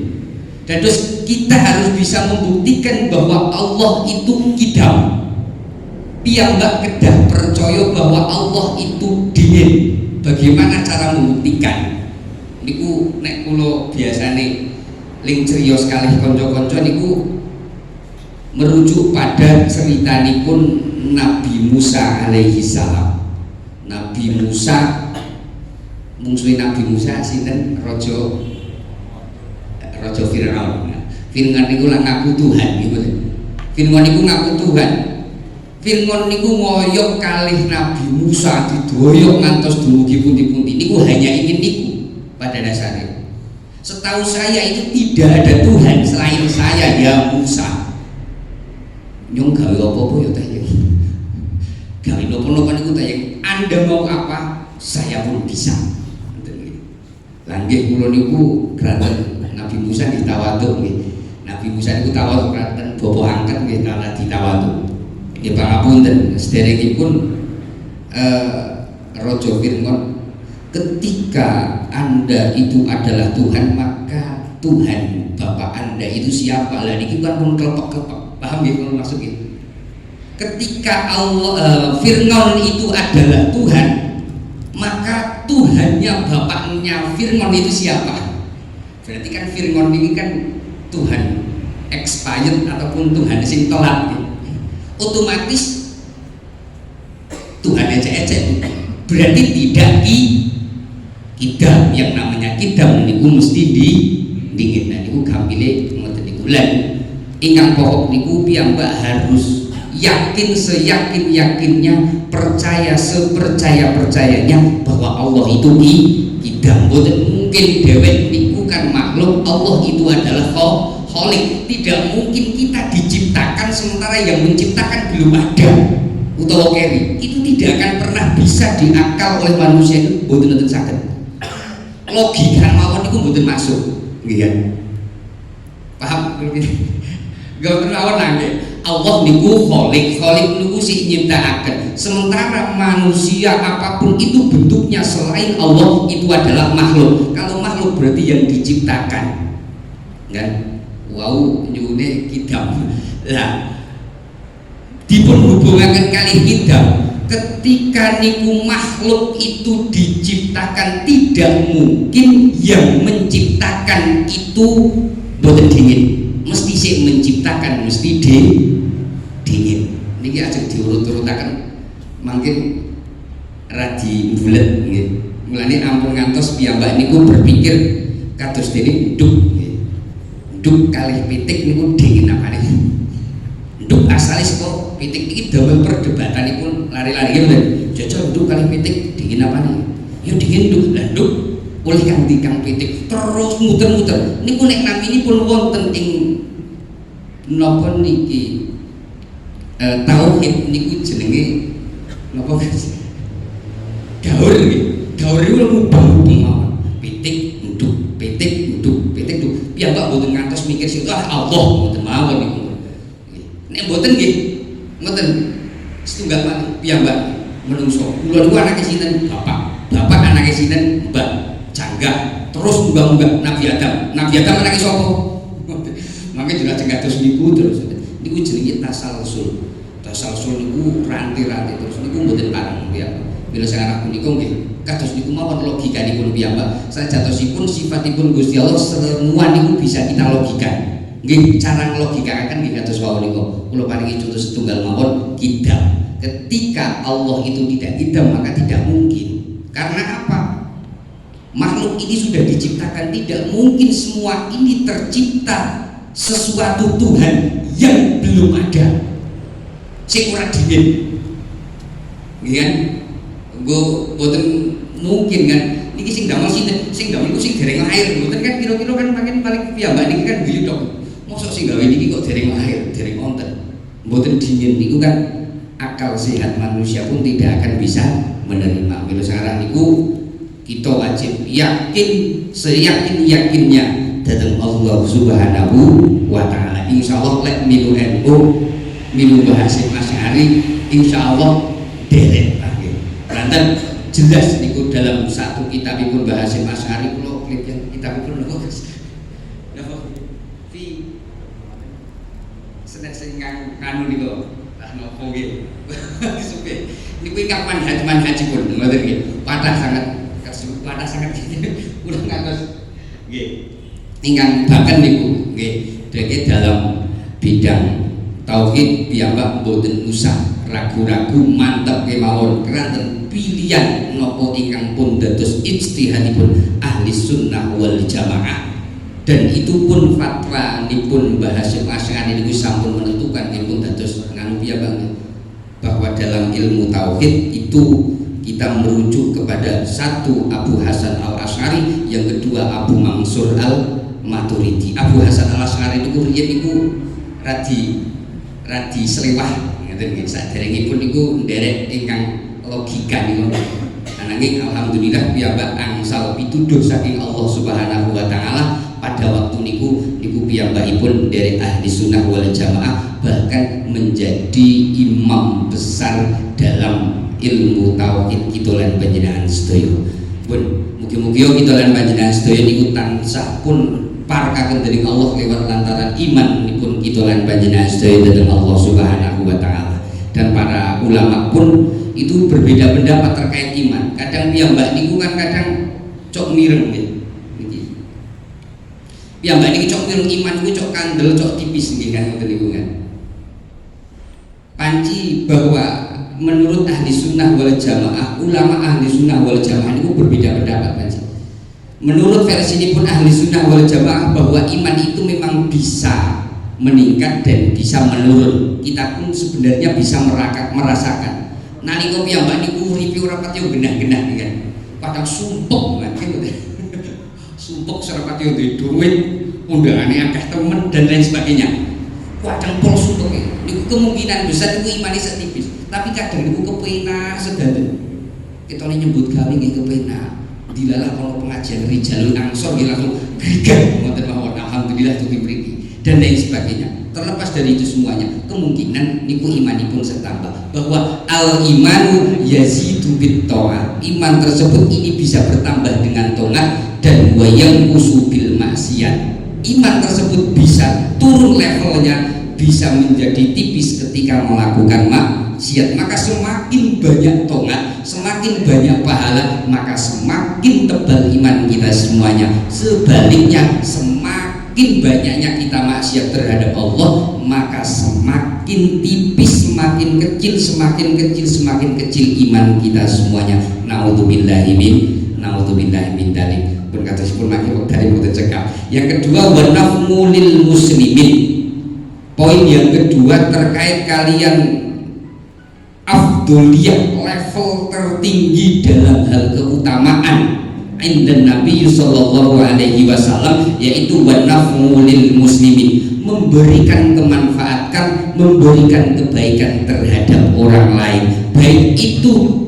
Dados kita harus bisa membuktikan bahwa Allah itu kidam. Piyambak kedah percaya bahwa Allah itu dingin. Bagaimana cara membuktikan? Niku nek kula biasane ling criyos kalih kanca-kanca niku merujuk pada ceritanipun Nabi Musa alaihi salam. Nabi Musa mungsuhe Nabi Musa sinten raja Firaun. Firaun niku lak ngaku Tuhan niku. Firaun niku ngaku Tuhan. Firman niku ngoyok kalih Nabi Musa didoyok ngantos dumugi pundi-pundi niku hanya ingin niku pada dasarnya. Setahu saya itu tidak ada Tuhan selain saya ya Musa. Nyong gawe apa-apa ya teh. Gawe napa-napa niku teh. Anda mau apa? Saya pun bisa. Langgih kula niku kraten Nabi Musa ditawaduk nggih. Nabi Musa niku tawaduk kraten bobo angkat nggih kala ditawaduk. Ya pangapunten sederekipun Raja Firman, ketika Anda itu adalah Tuhan maka Tuhan Bapak Anda itu siapa? Lah niki kan pun kelepek-kelepek. Paham ya kalau maksudnya? Ketika Firman itu adalah Tuhan, maka Tuhannya bapaknya Firman itu siapa? Berarti kan Firman ini kan Tuhan expired ataupun Tuhan sing telat gitu. Otomatis Tuhan ecek-ecek berarti tidak kidam. Yang namanya kidam niku mesti dingin. Nah niku gampile ngoten niku. Lan ingkang pokok niku piyambak harus yakin seyakin-yakinnya, percaya sepercaya-percayanya bahwa Allah itu kidam. Boten mungkin dhewek niku kan makhluk, Allah itu adalah Khalik. Tidak mungkin kita diciptakan sementara yang menciptakan belum ada utawa keri. Itu tidak akan pernah bisa diakal oleh manusia. Itu mboten saged. Logika mawon niku mboten masuk, nggih kan? Paham? Mboten mawon nggih. Allah niku Khalik niku sing nyiptakaken. Sementara manusia apapun itu bentuknya selain Allah itu adalah makhluk. Kalau makhluk berarti yang diciptakan. Kan? Wow, nyune kidam. Lah dipun hubungaken kalih kidam. Ketika niku makhluk itu diciptakan, tidak mungkin yang menciptakan itu boten dingin. Mesti sing menciptakan mesti dingin. Niki ajeng diurut-urutaken mungkin radi bulet nggih. Mulane ampun ngantos piyambak niku berpikir kados dene nduk. Nduk kalih pitik niku dingin apane? Nduk asale saka pitik iki damel perdebatanipun lari-lari nggih. Jajal nduk kalih pitik dingin apane? Ya dingin nduk. Lah nduk oleh kang pitik terus muter-muter. Niku nek naminipun wonten ing napa niki tauhid niku jenenge napa guys? Daur nggih. Daur niku mubah-mubah mawon. Pitik nduk, pitik nduk, pitik nduk. Piyambak mboten ngantos mikir sing Allah mboten mawon niku. Nek mboten nggih, mboten setunggal malih piyambak menungso. Kula niku anake sinten? Bapak. Bapak anake sinten? Mbak. Canggah. Terus munggah-munggah Nabi Adam. Nabi Adam anake sapa? Mangke jelas kados niku terus. Niku jenenge tasalsul. Tasalsul niku ranti-ranti terus niku mboten pareng ya. Bila saya anak punika nggih kados niku mawon logikanipun piyambak. Sajatosipun sifatipun Gusti Allah semua niku bisa kita logikan. Nggih cara nglogikaken nggih kados wau niku. Kula paringi contoh setunggal mawon kidam. Ketika Allah itu tidak kidam maka tidak mungkin. Karena apa? Makhluk ini sudah diciptakan, tidak mungkin semua ini tercipta sesuatu Tuhan yang belum ada. Sing ora dingin. Nggih kan? Nggo boten mungkin kan. Niki sing damel iku sing dereng lahir, mboten kan kira-kira kan paling piyambak niki kan guyu tok. Mosok sing gawe niki kok dereng lahir, dereng wonten. Mboten dingin niku kan akal sehat manusia pun tidak akan bisa menerima. Mila sekarang niku kita wajib yakin seyakin-yakinnya datang Allah Subhanahu wa taala. Insyaallah lek milu NU, milu Hasyim Asy'ari insyaallah derek lagi. Nanten jelas niku dalam satu kitabipun Hasyim Asy'ari kula klip kitabipun niku napa fi sing kanu niku lah nopo nggih. Disupe niku ingkang manhaj pun ngoten nggih. Padah sangat kula ngantos nggih. Ingkang bahkan niku nggih dene dalam bidang tauhid piyambak boten usah ragu-ragu mantep kemawon keranten pilihan napa ingkang pun dados ijtihadipun ahli sunnah wal jamaah. Dan itu pun fatwa nipun Hasyim Asy'ari niku sampun menentukan nipun dados nganu piyambak bahwa dalam ilmu tauhid itu kita merujuk kepada satu Abu Hasan Al Asy'ari, yang kedua Abu Mansur Al Maturidi. Abu Hasan Al Asy'ari niku riyen niku radi selewah ngeten nggih. Saderengipun niku nderek ingkang logika niku. Ananging alhamdulillah piyambak angsal pituduh saking Allah Subhanahu wa taala pada waktu niku piyambakipun dari ahli sunnah wal jamaah, bahkan menjadi imam besar dalam ilmu tauhid kita lan panjenengan sedaya. Pun mugi-mugi kita lan panjenengan sedaya niku tansah pun parkaken dening Allah lewat lantaran iman nipun kita lan panjenengan sedaya dhateng Allah Subhanahu wa taala. Dan para ulama pun itu berbeda pendapat terkait iman. Kadang piyambak niku kan kadang cok mireng nggih. Piyambak niki cok mireng iman niku cok kandel, cok tipis nggih kan ngoten niku kan. Panci bahwa menurut ahli sunnah wal jamaah, ulama ahli sunnah wal jamaah itu berbeda pendapat kan. Menurut versi ini pun ahli sunnah wal jamaah bahwa iman itu memang bisa meningkat dan bisa menurun. Kita pun sebenarnya bisa merasakan. Nalika piyambak niku uripe ora pati genah-genah kan. Padahal sumpek kan. Sumpek serapati duwe duit, undangane akeh temen dan lain sebagainya. Kadang pol sumpek niku kemungkinan besar niku imane setipis. Tapi kadang niku kepenak sedanten. Kita nyebut gawe nggih kepenak. Dilalah kalau pengajian rijalul ansor nggih langsung greget ngoten mawon. Alhamdulillah tuti mriki dan lain sebagainya. Terlepas dari itu semuanya, kemungkinan niku imanipun setambah. Bahwa al imanu yazidu bit ta'ah. Iman tersebut ini bisa bertambah dengan taat dan wayang usubil maksiat. Iman tersebut bisa turun levelnya, bisa menjadi tipis ketika melakukan maksiat. Maka semakin banyak taat, semakin banyak pahala, maka semakin tebal iman kita semuanya. Sebaliknya, semakin banyaknya kita maksiat terhadap Allah, maka semakin tipis, semakin kecil iman kita semuanya. Naudzubillahi min dzalik. Pun kata sipun makin dari boten cekap. Yang kedua, wa nafmulil muslimin. Poin yang kedua terkait kalian afdoliyah, level tertinggi dalam hal keutamaan indan Nabi sallallahu alaihi wasallam, yaitu wa nafmulil muslimin, memberikan kemanfaatan, memberikan kebaikan terhadap orang lain, baik itu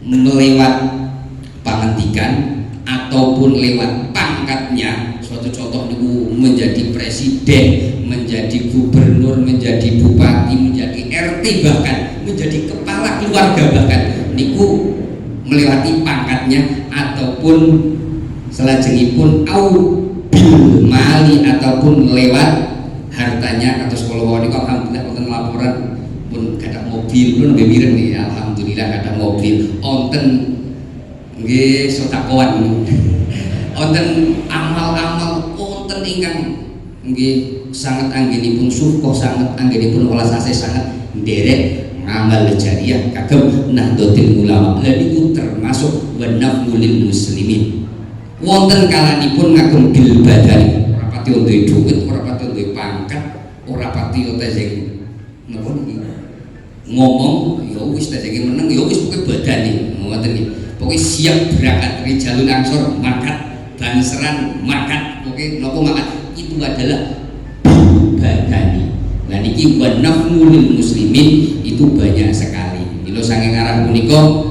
melewat pangandikan ataupun lewat pangkatnya. Suatu contoh niku menjadi presiden, menjadi gubernur, menjadi bupati, menjadi RT, bahkan menjadi kepala keluarga, bahkan niku melewati pangkatnya ataupun selajengipun au bil mali ataupun lewat hartanya. Atau sekolah niku alhamdulillah wonten laporan pun kada mobil pun nggih mireng nih, alhamdulillah kada mobil onten nggih sotakoan onten amal-amal onten ingkang nggih sangat anggenipun sukoh, sangat anggenipun welas asih, sangat nderek ngamal jariah kagem Nahdlatul Ulama lan niku termasuk wanaful muslimin. Wonten kalanipun ngagem bil badani, ora pati duwe dhuwit, ora pati duwe pangkat, ora pati tezeng napa niki ngomong ya wis tezenge meneng ya wis pokoke badane ngoten iki. Pokoke siap berangkat rijalun ansor makat banseran makat pokoke napa makat itu adalah badani. Nah niki wanaful muslimin itu banyak sekali. Mila saking arah punika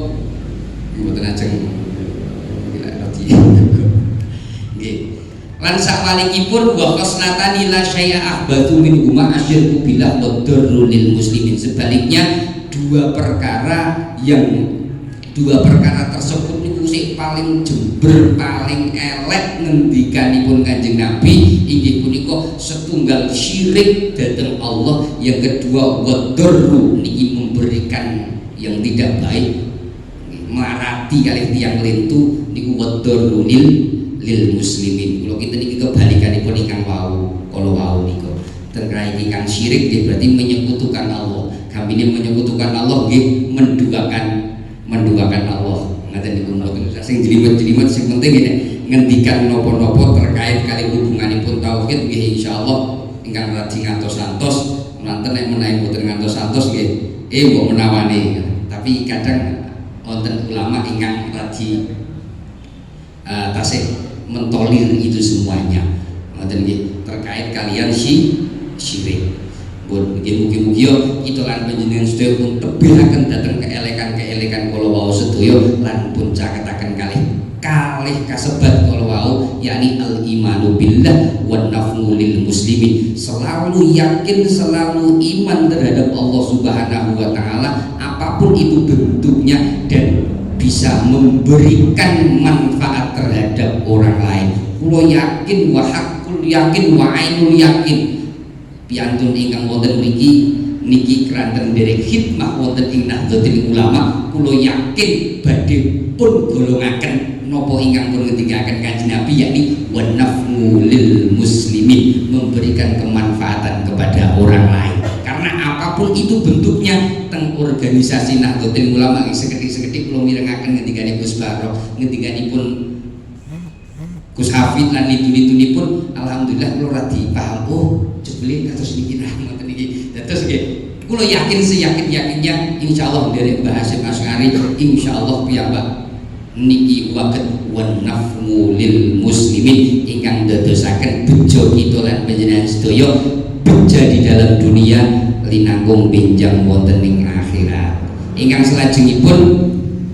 mboten ajeng lan sakwalikipun wa khosnatani la syai'a ahbatu min huma asyirku billah wa darrul lil muslimin. Sebaliknya dua perkara tersebut niku sing paling jember paling elek ngendikanipun Kanjeng Nabi inggih punika setunggal syirik dhateng Allah, yang kedua wa darru niki memberikan yang tidak baik marati kalih tiyang lentu niku wa darrul lil muslimin. Kalau kita niki kebalikanipun ingkang wau kala wau niku tengrai ingkang syirik dia berarti menyekutukan Allah. Kambine menyekutukan Allah nggih menduakan Allah. Ngaten niku mboten sing jelimet-jelimet sing penting ngene ngendikan napa-napa terkait kali hubunganipun tauhid nggih insyaallah ingkang radi ngantos-antos nanten nek menawi mboten ngantos-antos nggih mbok menawane. Tapi kadang wonten ulama ingkang radi tasih mentolir itu semuanya terkait kalian syirik. Mugi-mugi kita lan panjenengan sedaya pun tebihaken dhateng keelekan kala wau sedaya lan pun caketaken kalih kasebat kala wau yakni al imanu billah wan nafmu lil muslimin. Selalu yakin, selalu iman terhadap Allah Subhanahu wa taala apapun itu bentuknya dan bisa memberikan manfaat terhadap orang lain. Kulo yakin wa hakul yakin wa ainul yakin piantun ingkang wonten niki keranten derek khidmah wonten ing Nahdlatul Ulama. Kulo yakin badhe pun golongaken napa ingkang pun ngendikaken Kanjeng Nabi yakni wan nafmu lil muslimin, memberikan kemanfaatan kepada orang lain. Karena apapun itu bentuknya teng organisasi Nahdlatul Ulama seketik-seketik kula mirengaken ngendikane Gus Barok, ngendikanipun Gus Hafid lan nitu-nitunipun alhamdulillah kula radi paham. Oh, jebule kados niki nah ngoten niki. Dados nggih kula yakin seyakin-yakinnya insyaallah derek Mbah Hasyim Asy'ari insyaallah piyambak niki waget wan nafmu lil muslimin ingkang dadosaken bejo kita lan panjenengan sedaya beja di dalam dunia linangkung benjang wonten ing akhirat. Ingkang salajengipun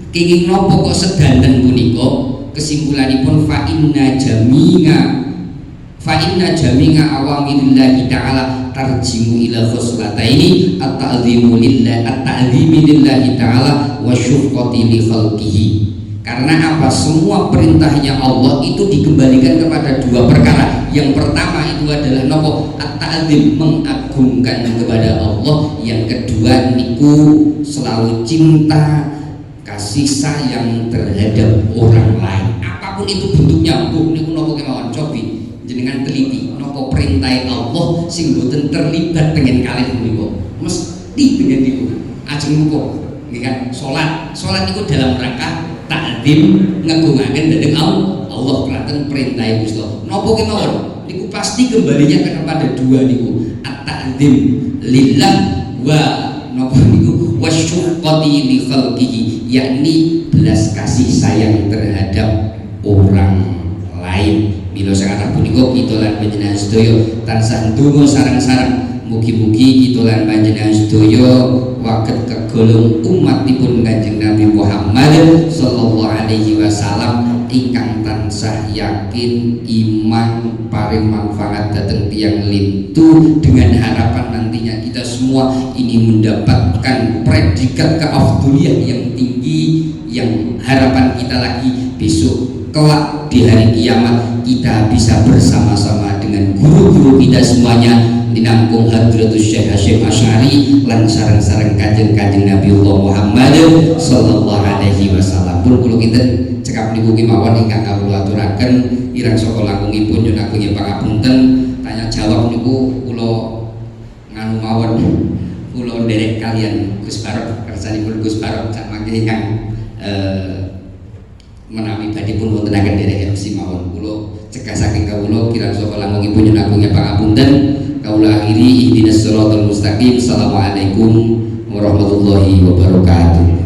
kenging napa kok sedanten punika kesimpulanipun fa inna jami'a awamirillahi ta'ala tarjimu ila khoslataini at-ta'zimu lillahi ta'ala wa syuqqati li khalqihi. Karena apa? Semua perintahnya Allah itu dikembalikan kepada dua perkara. Yang pertama itu adalah nopo at-ta'zim, mengagungkan kepada Allah. Yang kedua niku selalu cinta kasih sayang terhadap orang lain. Apapun itu bentuknya, niku nopo kemawon cobi jenengan teliti nopo perintah Allah sing boten terlibat dengan kalian niku. Mesti dengan niku. Ajeng niku nggih kan salat niku dalam rangka ta'zim ngagungaken dhateng Allah kelaten perintah Gusti Allah. Napa kemawon niku pasti kembalinya kepada dua niku at-ta'zim lillah wa napa niku wasyuqqati li khalqihi, yakni belas kasih sayang terhadap orang lain. Mila sakarep punika kita lan panjenengan sedaya tansah ndonga sareng-sareng mugi-mugi kita lan panjenengan sedaya waget kegolong umatipun Kanjeng Nabi Muhammad sallallahu alaihi wasallam ingkang tansah yakin iman paring manfaat dhateng tiyang lintu, dengan harapan nantinya kita semua ini mendapatkan predikat keafdoliyah yang tinggi, yang harapan kita lagi besok kelak di hari kiamat kita bisa bersama-sama dengan guru-guru kita semuanya dinangkung Hadratus Syekh Hasyim Asy'ari lan sareng-sareng kanjeng Nabiullah Muhammad sallallahu alaihi wasallam. Pun kula kinten cekap niku kemawon ingkang kawula aturaken ireng saka langkungipun nyuwun agung pangapunten tanya jawab niku kula nganu mawon kula nderek kalian Gus Barok kersanipun Gus Barok sak mangke ingkang menawi badhe pun wonten agen derek MC mawon kula cegah saking kawula kirang saka langkungipun nyunagung pangapunten kawula akhiri ihdinas siratal mustaqim. Assalamualaikum warahmatullahi wabarakatuh.